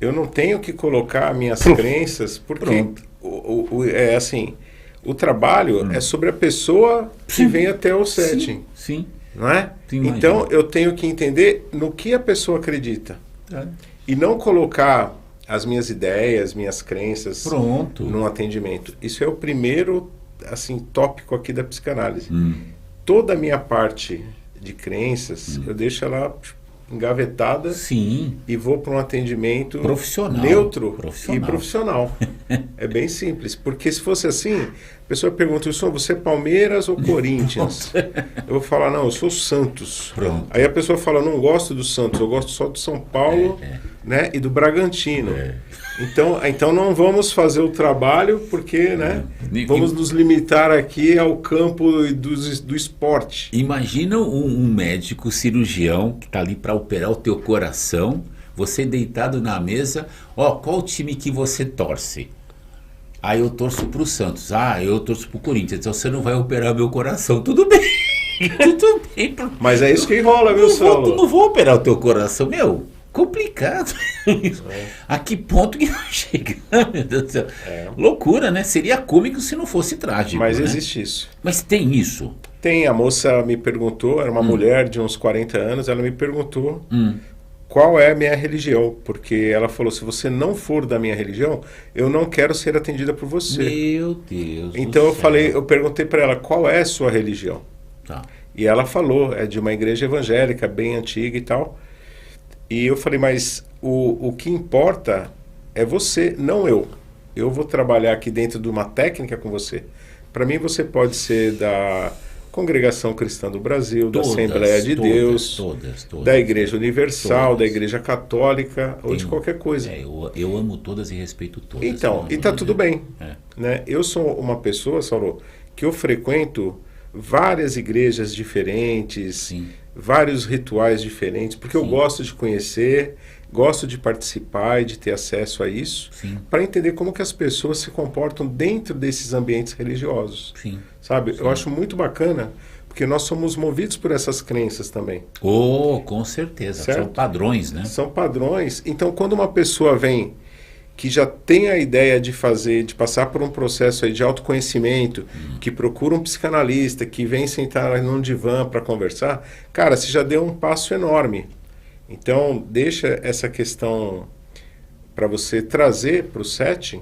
eu não tenho que colocar minhas crenças, porque o trabalho é sobre a pessoa que vem até o setting. Sim. Não é? Então eu tenho que entender no que a pessoa acredita. E não colocar as minhas ideias, minhas crenças num atendimento. Isso é o primeiro tópico aqui da psicanálise. Toda a minha parte de crenças, eu deixo ela engavetada. Sim. E vou para um atendimento profissional, neutro e profissional. É bem simples, porque se fosse assim, a pessoa pergunta, você é Palmeiras ou Corinthians? Eu vou falar, não, eu sou Santos. Pronto. Aí a pessoa fala, não gosto do Santos, eu gosto só do São Paulo né, e do Bragantino. Então não vamos fazer o trabalho porque vamos nos limitar aqui ao campo do esporte. Imagina um médico cirurgião que está ali para operar o teu coração, você deitado na mesa, qual time que você torce? Eu torço pro Santos. Eu torço pro Corinthians. Então você não vai operar meu coração. Tudo bem. Tudo bem. Mas é isso que rola, viu, Saulo? Não vou operar o teu coração, meu. Complicado. A que ponto que vai chegar, meu Deus do céu. Loucura, né? Seria cômico se não fosse trágico. Mas existe isso. Mas tem isso? Tem. A moça me perguntou, era uma mulher de uns 40 anos, ela me perguntou qual é a minha religião. Porque ela falou, se você não for da minha religião, eu não quero ser atendida por você. Meu Deus. Então eu perguntei para ela, qual é a sua religião? E ela falou, é de uma igreja evangélica, bem antiga e tal. E eu falei, mas o que importa é você, não eu. Eu vou trabalhar aqui dentro de uma técnica com você. Para mim, você pode ser da Congregação Cristã do Brasil, da Assembleia de Deus, da Igreja Universal, da Igreja Católica, ou de qualquer coisa. Eu amo todas e respeito todas. Então, e está tudo bem. Né? Eu sou uma pessoa, Saulo, que eu frequento várias igrejas diferentes, vários rituais diferentes, porque eu gosto de conhecer, gosto de participar e de ter acesso a isso, para entender como que as pessoas se comportam dentro desses ambientes religiosos. Sabe? Eu acho muito bacana, porque nós somos movidos por essas crenças também. Com certeza. Certo? São padrões, né? São padrões. Então, quando uma pessoa vem que já tem a ideia de passar por um processo aí de autoconhecimento, que procura um psicanalista, que vem sentar num divã para conversar, cara, você já deu um passo enorme. Então, deixa essa questão para você trazer para o setting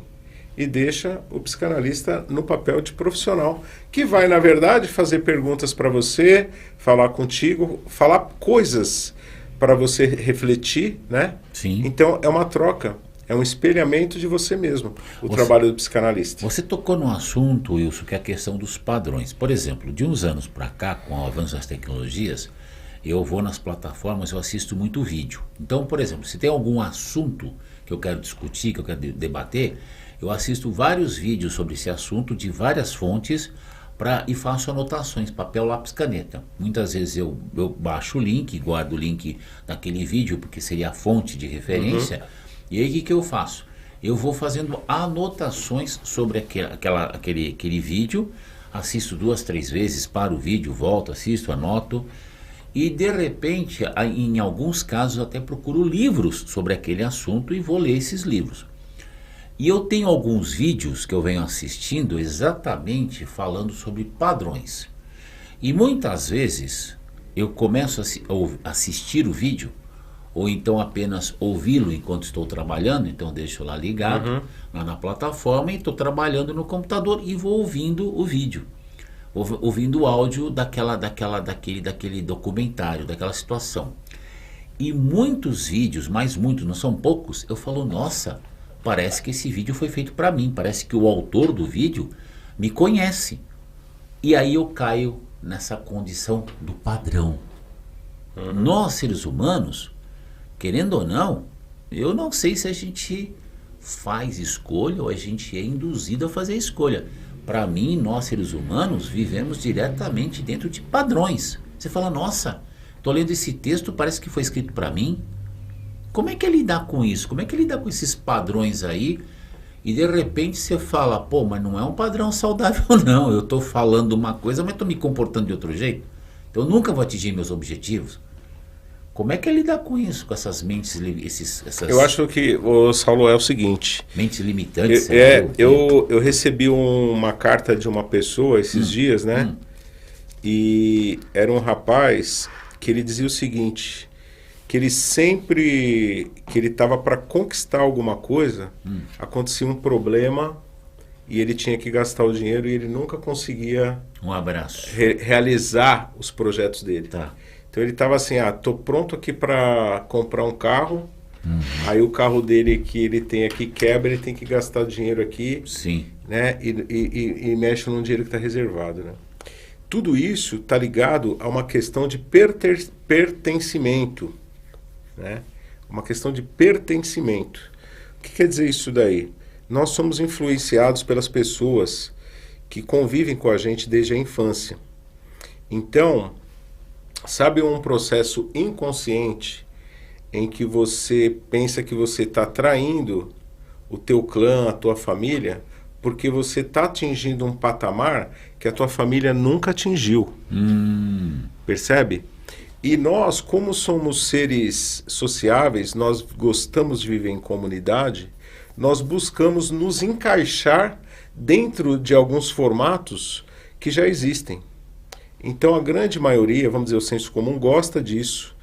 e deixa o psicanalista no papel de profissional, que vai, na verdade, fazer perguntas para você, falar contigo, falar coisas para você refletir, né? Então, é uma troca. É um espelhamento de você mesmo, trabalho do psicanalista. Você tocou num assunto, Wilson, que é a questão dos padrões. Por exemplo, de uns anos para cá, com o avanço das tecnologias, eu vou nas plataformas, eu assisto muito vídeo. Então, por exemplo, se tem algum assunto que eu quero discutir, que eu quero debater, eu assisto vários vídeos sobre esse assunto, de várias fontes, e faço anotações, papel, lápis, caneta. Muitas vezes eu baixo o link, guardo o link daquele vídeo, porque seria a fonte de referência. E aí o que eu faço? Eu vou fazendo anotações sobre aquele vídeo, assisto 2, 3 vezes, paro o vídeo, volto, assisto, anoto. E de repente, em alguns casos, até procuro livros sobre aquele assunto e vou ler esses livros. E eu tenho alguns vídeos que eu venho assistindo exatamente falando sobre padrões. E muitas vezes eu começo a assistir o vídeo, ou então apenas ouvi-lo enquanto estou trabalhando, então deixo lá ligado, lá na plataforma, e estou trabalhando no computador e vou ouvindo o vídeo. Ouvindo o áudio daquele documentário, daquela situação. E muitos vídeos, mas muitos, não são poucos, eu falo, nossa, parece que esse vídeo foi feito para mim, parece que o autor do vídeo me conhece. E aí eu caio nessa condição do padrão. Nós, seres humanos, querendo ou não, eu não sei se a gente faz escolha ou a gente é induzido a fazer escolha. Para mim, nós seres humanos vivemos diretamente dentro de padrões. Você fala, nossa, estou lendo esse texto, parece que foi escrito para mim. Como é que é lidar com isso? Como é que é lidar com esses padrões aí? E de repente você fala, pô, mas não é um padrão saudável não. Eu estou falando uma coisa, mas estou me comportando de outro jeito. Então eu nunca vou atingir meus objetivos. Como é que é lidar com isso, com essas mentes, essas... Eu acho que, Saulo, é o seguinte... Mentes limitantes. Eu recebi uma carta de uma pessoa esses dias, né? E era um rapaz que ele dizia o seguinte, que ele sempre que ele estava para conquistar alguma coisa, acontecia um problema e ele tinha que gastar o dinheiro e ele nunca conseguia um abraço. Realizar os projetos dele. Tá. Então ele estava assim, tô pronto aqui para comprar um carro, aí o carro dele que ele tem aqui quebra, ele tem que gastar dinheiro aqui, sim, né? E mexe num dinheiro que está reservado, né? Tudo isso está ligado a uma questão de pertencimento, né? Uma questão de pertencimento. O que quer dizer isso daí? Nós somos influenciados pelas pessoas que convivem com a gente desde a infância. Então, sabe um processo inconsciente em que você pensa que você está traindo o teu clã, a tua família, porque você está atingindo um patamar que a tua família nunca atingiu. Percebe? E nós, como somos seres sociáveis, nós gostamos de viver em comunidade, nós buscamos nos encaixar dentro de alguns formatos que já existem. Então a grande maioria, vamos dizer, o senso comum gosta disso.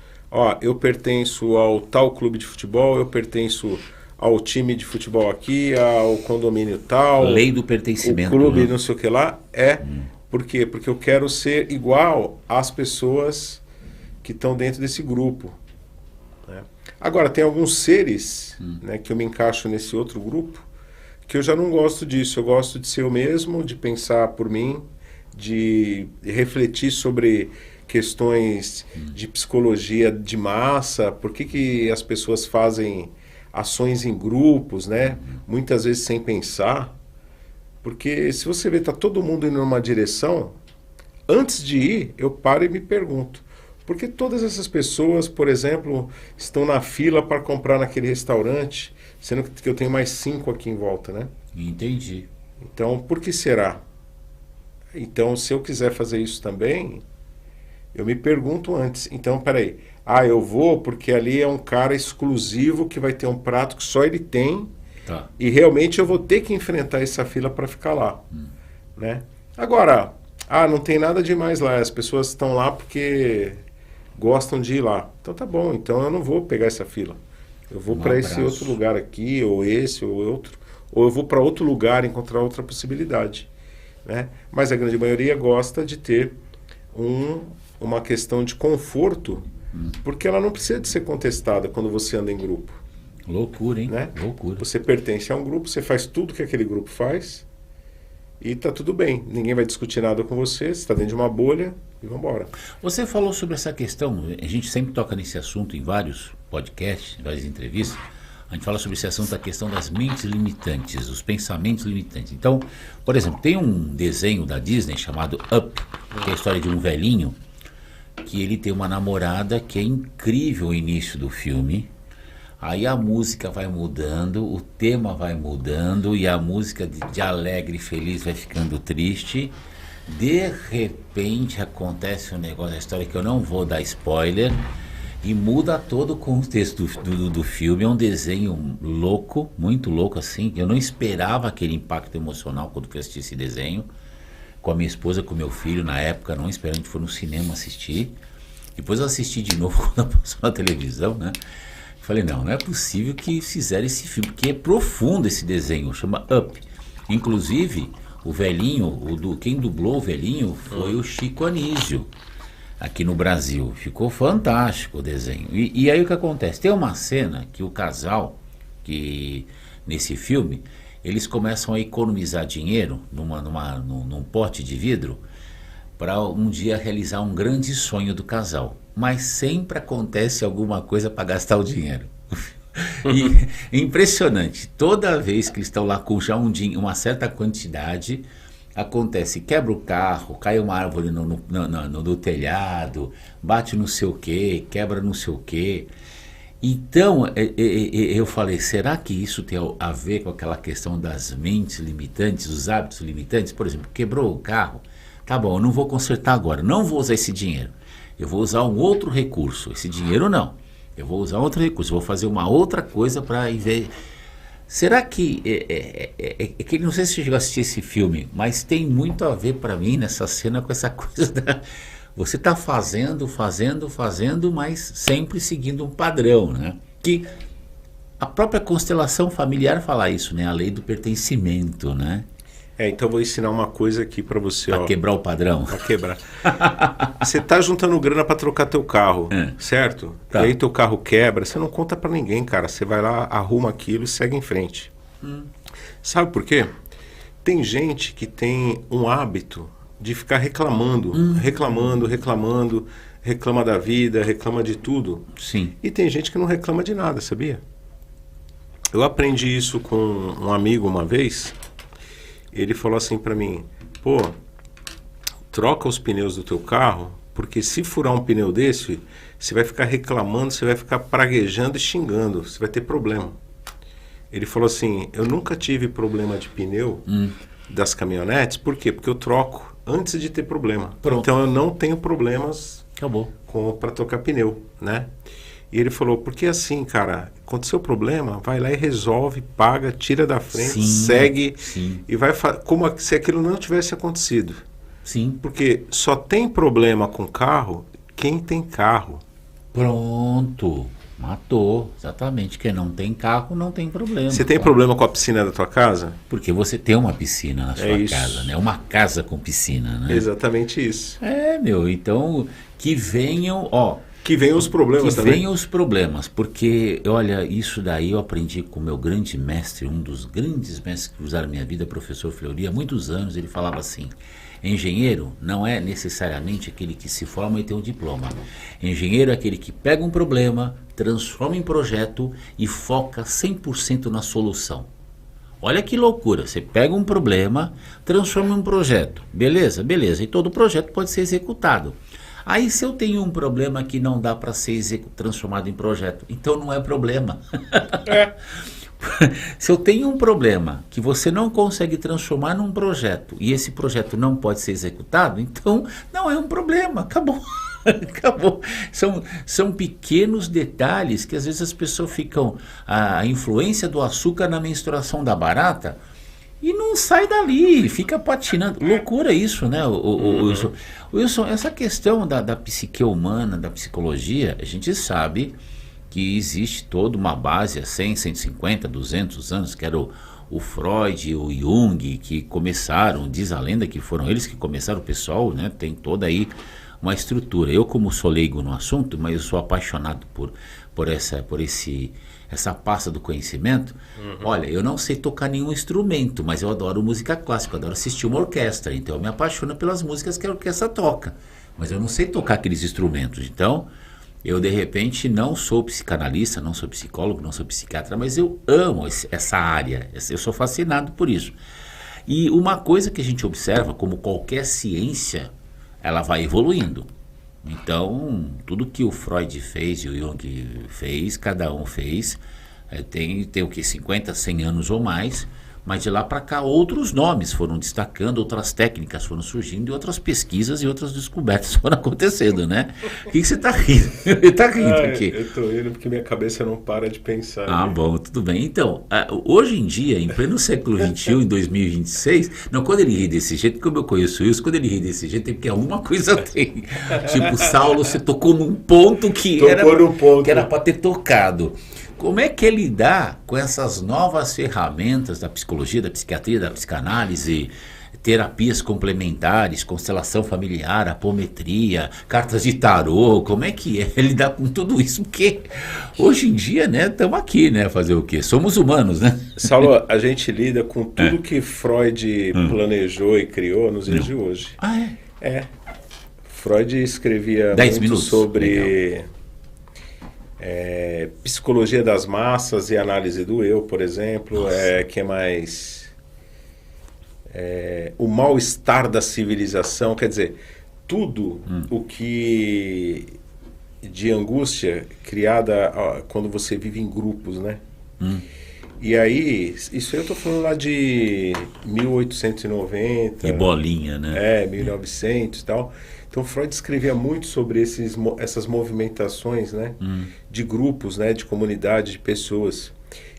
Eu pertenço ao tal clube de futebol, eu pertenço ao time de futebol aqui, ao condomínio tal. Lei do pertencimento. O clube não sei o que lá. Por quê? Porque eu quero ser igual às pessoas que estão dentro desse grupo. Né? Agora, tem alguns seres, né, que eu me encaixo nesse outro grupo, que eu já não gosto disso. Eu gosto de ser eu mesmo, de pensar por mim, de refletir sobre questões de psicologia de massa, por que as pessoas fazem ações em grupos, né? Muitas vezes sem pensar. Porque se você vê, está todo mundo indo numa direção, antes de ir, eu paro e me pergunto, por que todas essas pessoas, por exemplo, estão na fila para comprar naquele restaurante, sendo que eu tenho mais 5 aqui em volta, né? Entendi. Então, por que será? Então, se eu quiser fazer isso também, eu me pergunto antes. Então, peraí. Eu vou porque ali é um cara exclusivo que vai ter um prato que só ele tem. Tá. E realmente eu vou ter que enfrentar essa fila para ficar lá. Né? Agora, não tem nada demais lá. As pessoas estão lá porque gostam de ir lá. Então tá bom. Então eu não vou pegar essa fila. Eu vou para esse outro lugar aqui, ou esse, ou outro. Ou eu vou para outro lugar encontrar outra possibilidade. Né? Mas a grande maioria gosta de ter uma questão de conforto, porque ela não precisa de ser contestada quando você anda em grupo. Loucura, hein? Né? Loucura. Você pertence a um grupo, você faz tudo que aquele grupo faz e tá tudo bem. Ninguém vai discutir nada com você está dentro de uma bolha e vamos embora. Você falou sobre essa questão, a gente sempre toca nesse assunto em vários podcasts, em várias entrevistas. A gente fala sobre esse assunto, a questão das mentes limitantes, os pensamentos limitantes. Então, por exemplo, tem um desenho da Disney chamado Up, que é a história de um velhinho, que ele tem uma namorada que é incrível o início do filme. Aí a música vai mudando, o tema vai mudando, e a música de alegre e feliz vai ficando triste. De repente acontece um negócio, a história que eu não vou dar spoiler, e muda todo o contexto do filme. É um desenho louco, muito louco assim. Eu não esperava aquele impacto emocional quando fui assistir esse desenho. Com a minha esposa, com o meu filho, na época, não esperando, a gente foi no cinema assistir. Depois eu assisti de novo quando passou na televisão, né? Falei, não é possível que fizeram esse filme, porque é profundo esse desenho, chama Up. Inclusive, o velhinho, quem dublou o velhinho foi o Chico Anísio, aqui no Brasil. Ficou fantástico o desenho. E aí o que acontece? Tem uma cena que o casal, que nesse filme, eles começam a economizar dinheiro num pote de vidro para um dia realizar um grande sonho do casal. Mas sempre acontece alguma coisa para gastar o dinheiro. E é impressionante. Toda vez que eles estão lá com já uma certa quantidade, acontece, quebra o carro, cai uma árvore no telhado, bate não sei o quê, quebra não sei o quê. Então, eu falei, será que isso tem a ver com aquela questão das mentes limitantes, os hábitos limitantes? Por exemplo, quebrou o carro, tá bom, eu não vou consertar agora, não vou usar esse dinheiro, eu vou usar um outro recurso, esse dinheiro não, eu vou usar outro recurso, vou fazer uma outra coisa para ver. Será que, que não sei se você chegou a assistir esse filme, mas tem muito a ver para mim nessa cena com essa coisa da... Você está fazendo, mas sempre seguindo um padrão, né? Que a própria constelação familiar fala isso, né? A lei do pertencimento, né? Então eu vou ensinar uma coisa aqui para você. Para quebrar o padrão. Para quebrar. Você tá juntando grana para trocar teu carro, certo? Tá. E aí teu carro quebra, você não conta para ninguém, cara. Você vai lá, arruma aquilo e segue em frente. Sabe por quê? Tem gente que tem um hábito de ficar reclamando, reclama da vida, reclama de tudo. Sim. E tem gente que não reclama de nada, sabia? Eu aprendi isso com um amigo uma vez. Ele falou assim pra mim, pô, troca os pneus do teu carro, porque se furar um pneu desse, você vai ficar reclamando, você vai ficar praguejando e xingando, você vai ter problema. Ele falou assim, eu nunca tive problema de pneu das caminhonetes, por quê? Porque eu troco antes de ter problema. Pronto. Então eu não tenho problemas Acabou. para trocar pneu, né? E ele falou, porque assim, cara, aconteceu problema, vai lá e resolve, paga, tira da frente, segue e vai como se aquilo não tivesse acontecido. Sim. Porque só tem problema com carro quem tem carro. Pronto. Matou. Exatamente. Quem não tem carro não tem problema. Você tem problema com a piscina da tua casa? Porque você tem uma piscina na sua casa, né? Uma casa com piscina, né? Exatamente isso. Meu, então que venham, que venham os problemas também. Que venham os problemas, porque, olha, isso daí eu aprendi com o meu grande mestre, um dos grandes mestres que usaram a minha vida, professor Fleury, há muitos anos. Ele falava assim, engenheiro não é necessariamente aquele que se forma e tem um diploma. Engenheiro é aquele que pega um problema, transforma em projeto e foca 100% na solução. Olha que loucura, você pega um problema, transforma em um projeto, beleza, e todo projeto pode ser executado. Aí se eu tenho um problema que não dá para ser transformado em projeto, então não é problema. Se eu tenho um problema que você não consegue transformar num projeto e esse projeto não pode ser executado, então não é um problema, acabou. Acabou. São pequenos detalhes que às vezes as pessoas ficam... A influência do açúcar na menstruação da barata e não sai dali, fica patinando. Loucura isso, né, Wilson, essa questão da psique humana, da psicologia, a gente sabe que existe toda uma base há 100, 150, 200 anos, que era o Freud e o Jung, que começaram, diz a lenda que foram eles que começaram, o pessoal, né, tem toda aí uma estrutura. Eu, como sou leigo no assunto, mas eu sou apaixonado por essa pasta do conhecimento. Olha, eu não sei tocar nenhum instrumento, mas eu adoro música clássica, eu adoro assistir uma orquestra, então eu me apaixono pelas músicas que a orquestra toca, mas eu não sei tocar aqueles instrumentos. Então eu, de repente, não sou psicanalista, não sou psicólogo, não sou psiquiatra, mas eu amo essa área, eu sou fascinado por isso. E uma coisa que a gente observa, como qualquer ciência, ela vai evoluindo. Então, tudo que o Freud fez e o Jung fez, cada um fez, tem o que, 50, 100 anos ou mais, Mas de lá para cá outros nomes foram destacando, outras técnicas foram surgindo e outras pesquisas e outras descobertas foram acontecendo, né? O que você está rindo? Está rindo aqui? Eu estou rindo porque minha cabeça não para de pensar. Ah, bom, tudo bem. Então, hoje em dia, em pleno século XXI, em 2026, não, quando ele ri desse jeito, como eu conheço isso, quando ele ri desse jeito é porque alguma coisa tem. Tipo, Saulo, você tocou num ponto que era para ter tocado. Como é que é lidar com essas novas ferramentas da psicologia, da psiquiatria, da psicanálise, terapias complementares, constelação familiar, apometria, cartas de tarô? Como é que é lidar com tudo isso? Porque hoje em dia, né, estamos aqui, né, fazer o quê? Somos humanos, né? Saulo, a gente lida com tudo que Freud planejou e criou nos dias de hoje. Ah, é? É. Freud escrevia 10 muito minutos. sobre psicologia das massas e análise do eu, por exemplo. Que é mais o mal-estar da civilização. Quer dizer, tudo o que de angústia criada quando você vive em grupos, né? E aí, isso eu estou falando lá de 1890. E bolinha, né? 1900 e tal. Então Freud escrevia muito sobre essas movimentações, né, de grupos, né, de comunidade, de pessoas.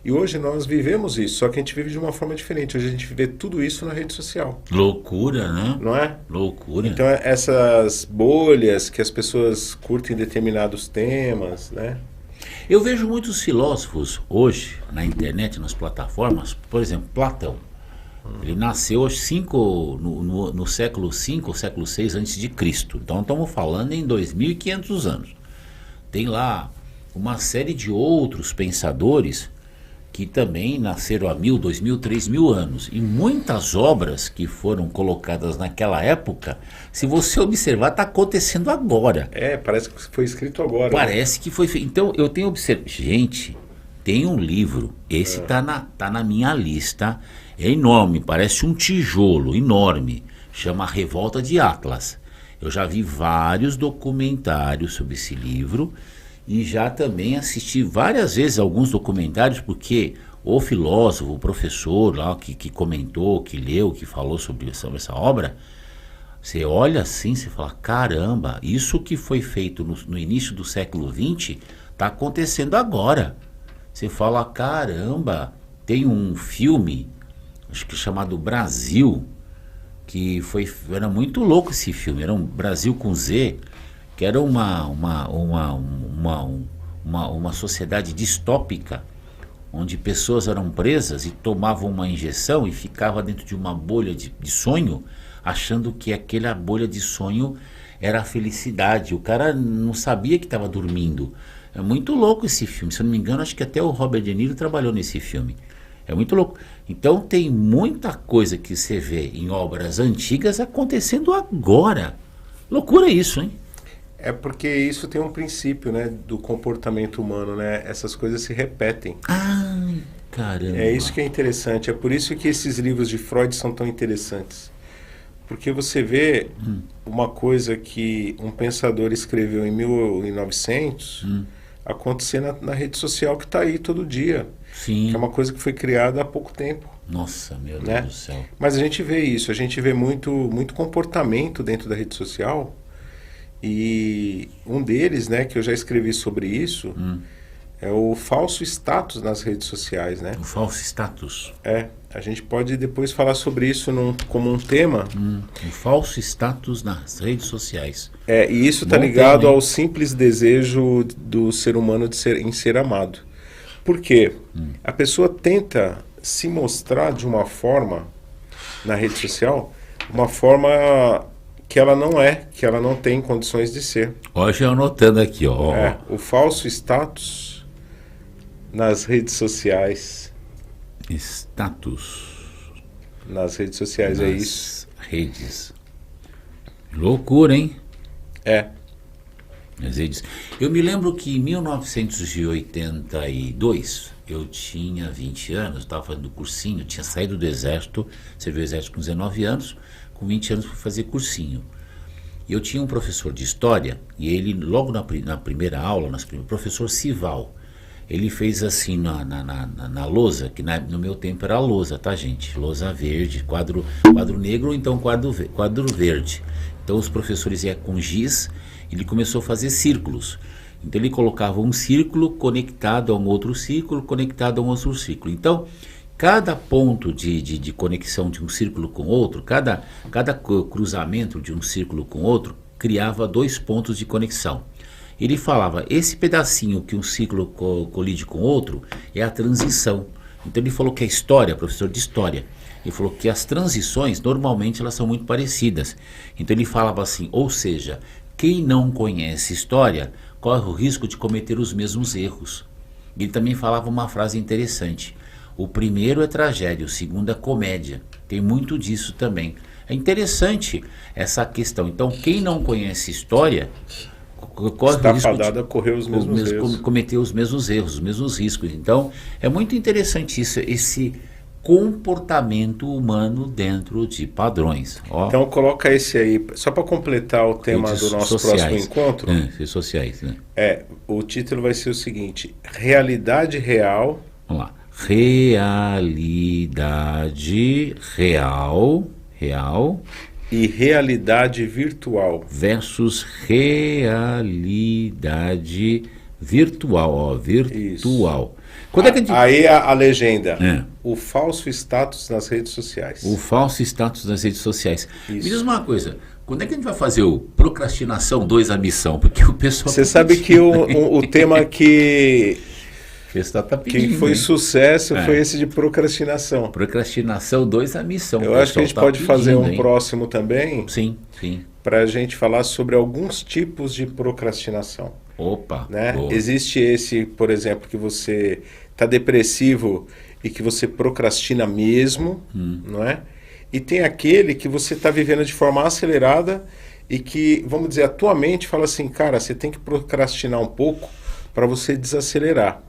E hoje nós vivemos isso, só que a gente vive de uma forma diferente. Hoje a gente vê tudo isso na rede social. Loucura, né? Não é? Loucura. Então essas bolhas que as pessoas curtem determinados temas, né? Eu vejo muitos filósofos hoje na internet, nas plataformas, por exemplo, Platão. Ele nasceu no século V ou século VI a.C. Então estamos falando em 2.500 anos. Tem lá uma série de outros pensadores que também nasceram há 1.000, 2.000, 3.000 anos. E muitas obras que foram colocadas naquela época, se você observar, está acontecendo agora. Parece que foi escrito agora. Parece que foi feito. Então eu tenho observado. Gente, tem um livro, esse tá na minha lista. É enorme, parece um tijolo enorme, chama Revolta de Atlas. Eu já vi vários documentários sobre esse livro e já também assisti várias vezes alguns documentários, porque o filósofo, o professor lá que comentou, que leu, que falou sobre essa obra, você olha assim, você fala, caramba, isso que foi feito no início do século XX está acontecendo agora. Você fala, caramba, tem um filme, acho que chamado Brasil, que era muito louco esse filme, era um Brasil com Z, que era uma sociedade distópica, onde pessoas eram presas e tomavam uma injeção e ficavam dentro de uma bolha de sonho, achando que aquela bolha de sonho era a felicidade. O cara não sabia que estava dormindo. É muito louco esse filme, se eu não me engano, acho que até o Robert De Niro trabalhou nesse filme. É muito louco. Então tem muita coisa que você vê em obras antigas acontecendo agora. Loucura isso, hein? É porque isso tem um princípio, né, do comportamento humano, né? Essas coisas se repetem. Ai, caramba. É isso que é interessante. É por isso que esses livros de Freud são tão interessantes. Porque você vê uma coisa que um pensador escreveu em 1900 acontecer na rede social que está aí todo dia. Sim. Que é uma coisa que foi criada há pouco tempo. Nossa, meu né? Deus do céu. Mas a gente vê isso, a gente vê muito comportamento dentro da rede social. E um deles, né, que eu já escrevi sobre isso, é o falso status nas redes sociais, né? O falso status. A gente pode depois falar sobre isso como um tema. O falso status nas redes sociais. E isso está ligado ao simples desejo do ser humano em ser amado. Por quê? A pessoa tenta se mostrar de uma forma na rede social, uma forma que ela não é, que ela não tem condições de ser. Hoje eu anotando aqui, ó. O falso status nas redes sociais. Status. Nas redes sociais, é isso. Redes. Loucura, hein? As redes. Eu me lembro que em 1982, eu tinha 20 anos, estava fazendo cursinho, tinha saído do exército, servi o exército com 19 anos, com 20 anos fui fazer cursinho. E eu tinha um professor de história, e ele, logo na primeira aula, professor Sival, ele fez assim na lousa, que no meu tempo era lousa, tá, gente? Lousa verde, quadro negro ou então quadro verde. Então os professores iam com giz, ele começou a fazer círculos. Então ele colocava um círculo conectado a um outro círculo, conectado a um outro círculo. Então, cada ponto de conexão de um círculo com outro, cada cruzamento de um círculo com outro, criava 2 pontos de conexão. Ele falava, esse pedacinho que um ciclo colide com outro é a transição. Então ele falou que a história, professor de história, ele falou que as transições, normalmente, elas são muito parecidas. Então ele falava assim, ou seja, quem não conhece história, corre o risco de cometer os mesmos erros. Ele também falava uma frase interessante, o primeiro é tragédia, o segundo é comédia. Tem muito disso também. É interessante essa questão. Então quem não conhece história, corre o risco de correr os mesmos erros. Cometer os mesmos erros, os mesmos riscos. Então, é muito interessante isso, esse comportamento humano dentro de padrões. Ó, então, coloca esse aí, só para completar o tema do nosso próximo encontro. Redes sociais, né? O título vai ser o seguinte, realidade real. Vamos lá. Realidade real e realidade virtual versus realidade virtual, ó, virtual. Quando é que a gente... Aí a legenda, o falso status nas redes sociais. O falso status nas redes sociais. Isso. Me diz uma coisa, quando é que a gente vai fazer o Procrastinação 2 a missão? Porque o pessoal... Você sabe que o tema que foi sucesso foi esse de procrastinação. Procrastinação 2 a missão. Eu acho que a gente pode fazer um próximo também. Sim. Para a gente falar sobre alguns tipos de procrastinação. Opa, né? Existe esse, por exemplo, que você está depressivo e que você procrastina mesmo, não é? E tem aquele que você está vivendo de forma acelerada e que, vamos dizer, a tua mente fala assim, cara, você tem que procrastinar um pouco para você desacelerar.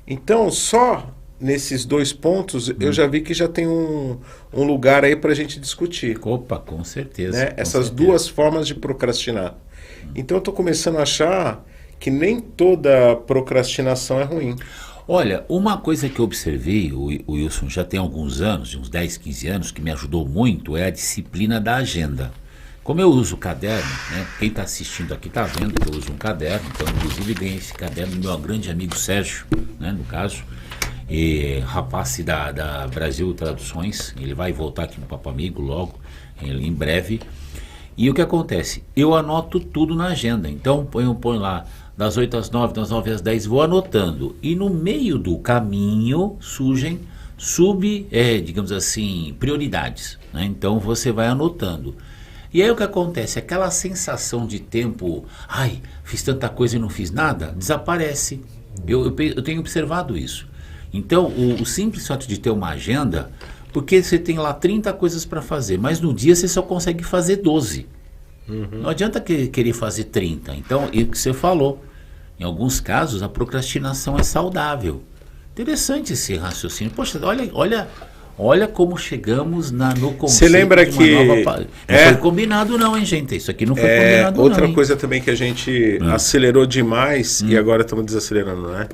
Então, só nesses 2 pontos, eu já vi que já tem um lugar aí para a gente discutir. Opa, com certeza. Né? Essas 2 formas de procrastinar. Então, eu estou começando a achar que nem toda procrastinação é ruim. Olha, uma coisa que eu observei, o Wilson, já tem alguns anos, uns 10, 15 anos, que me ajudou muito, é a disciplina da agenda. Como eu uso caderno, né? Quem está assistindo aqui está vendo que eu uso um caderno, então inclusive ganhei esse caderno do meu grande amigo Sérgio, né, no caso, rapaz da Brasil Traduções, ele vai voltar aqui no Papo Amigo logo, em breve. E o que acontece? Eu anoto tudo na agenda, então põe lá das 8 às 9, das 9 às 10, vou anotando. E no meio do caminho surgem digamos assim, prioridades, né? Então você vai anotando. E aí o que acontece? Aquela sensação de tempo, fiz tanta coisa e não fiz nada, desaparece. Eu tenho observado isso. Então, o simples fato de ter uma agenda, porque você tem lá 30 coisas para fazer, mas no dia você só consegue fazer 12. Não adianta querer fazer 30. Então, e o que você falou, em alguns casos a procrastinação é saudável. Interessante esse raciocínio. Poxa, olha como chegamos no conceito. Você lembra de uma que nova... Não foi combinado não, hein, gente? Isso aqui não foi combinado outra não, coisa também que a gente acelerou demais e agora estamos desacelerando, né?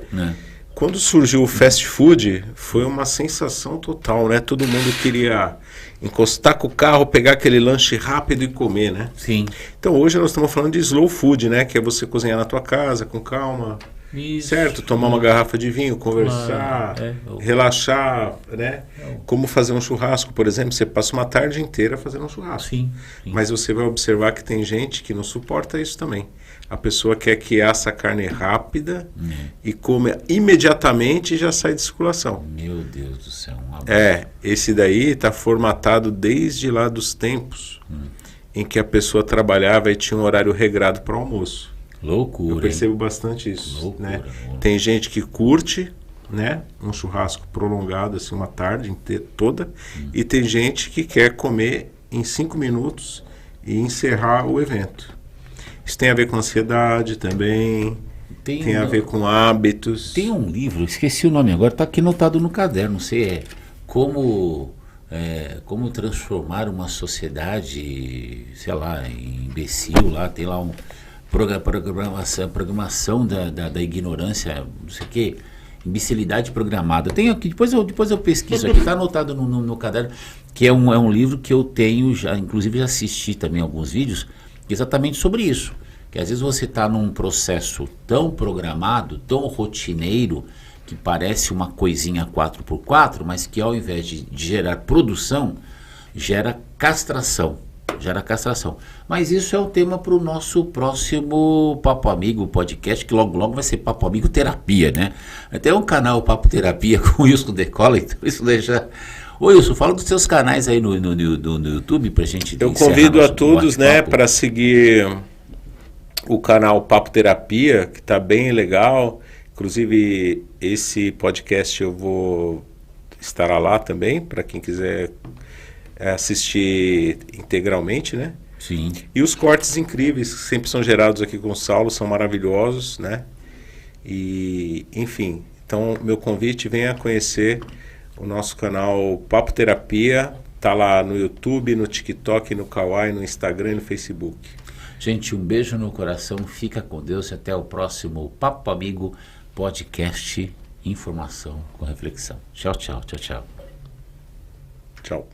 Quando surgiu o fast food, foi uma sensação total, né? Todo mundo queria encostar com o carro, pegar aquele lanche rápido e comer, né? Sim. Então hoje nós estamos falando de slow food, né? Que é você cozinhar na tua casa com calma. Isso. Certo? Tomar uma garrafa de vinho, conversar, relaxar, né? Como fazer um churrasco, por exemplo, você passa uma tarde inteira fazendo um churrasco. Sim. Mas você vai observar que tem gente que não suporta isso também. A pessoa quer que assa a carne rápida e come imediatamente e já sai de circulação. Meu Deus do céu. Esse daí está formatado desde lá dos tempos em que a pessoa trabalhava e tinha um horário regrado para o almoço. Loucura. Eu percebo bastante isso. Loucura, né? Tem gente que curte, né, um churrasco prolongado, assim, uma tarde inteira, toda, e tem gente que quer comer em 5 minutos e encerrar o evento. Isso tem a ver com ansiedade também, tem a ver com hábitos. Tem um livro, esqueci o nome agora, está aqui anotado no caderno, não sei, como transformar uma sociedade, sei lá, em imbecil, lá tem lá um programação da ignorância, não sei o quê. Imbecilidade Programada. Tenho aqui, depois eu pesquiso aqui, está anotado no caderno, que é um livro que eu tenho, já, inclusive já assisti também alguns vídeos, exatamente sobre isso. Que às vezes você está num processo tão programado, tão rotineiro, que parece uma coisinha 4x4, mas que ao invés de gerar produção, gera castração. Mas isso é o tema para o nosso próximo Papo Amigo podcast, que logo vai ser Papo Amigo Terapia, né? Até um canal Papo Terapia com o Wilson Decola, então isso deixa... Ô Wilson, fala dos seus canais aí no YouTube pra gente... Eu convido a todos, né, para seguir o canal Papo Terapia, que tá bem legal. Inclusive, esse podcast eu vou estar lá também, para quem quiser assistir integralmente, né? Sim. E os cortes incríveis que sempre são gerados aqui com o Saulo são maravilhosos, né? E, enfim, então meu convite, venha conhecer o nosso canal Papo Terapia, tá lá no YouTube, no TikTok, no Kawaii, no Instagram e no Facebook. Gente, um beijo no coração, fica com Deus e até o próximo Papo Amigo podcast, informação com reflexão. Tchau. Tchau.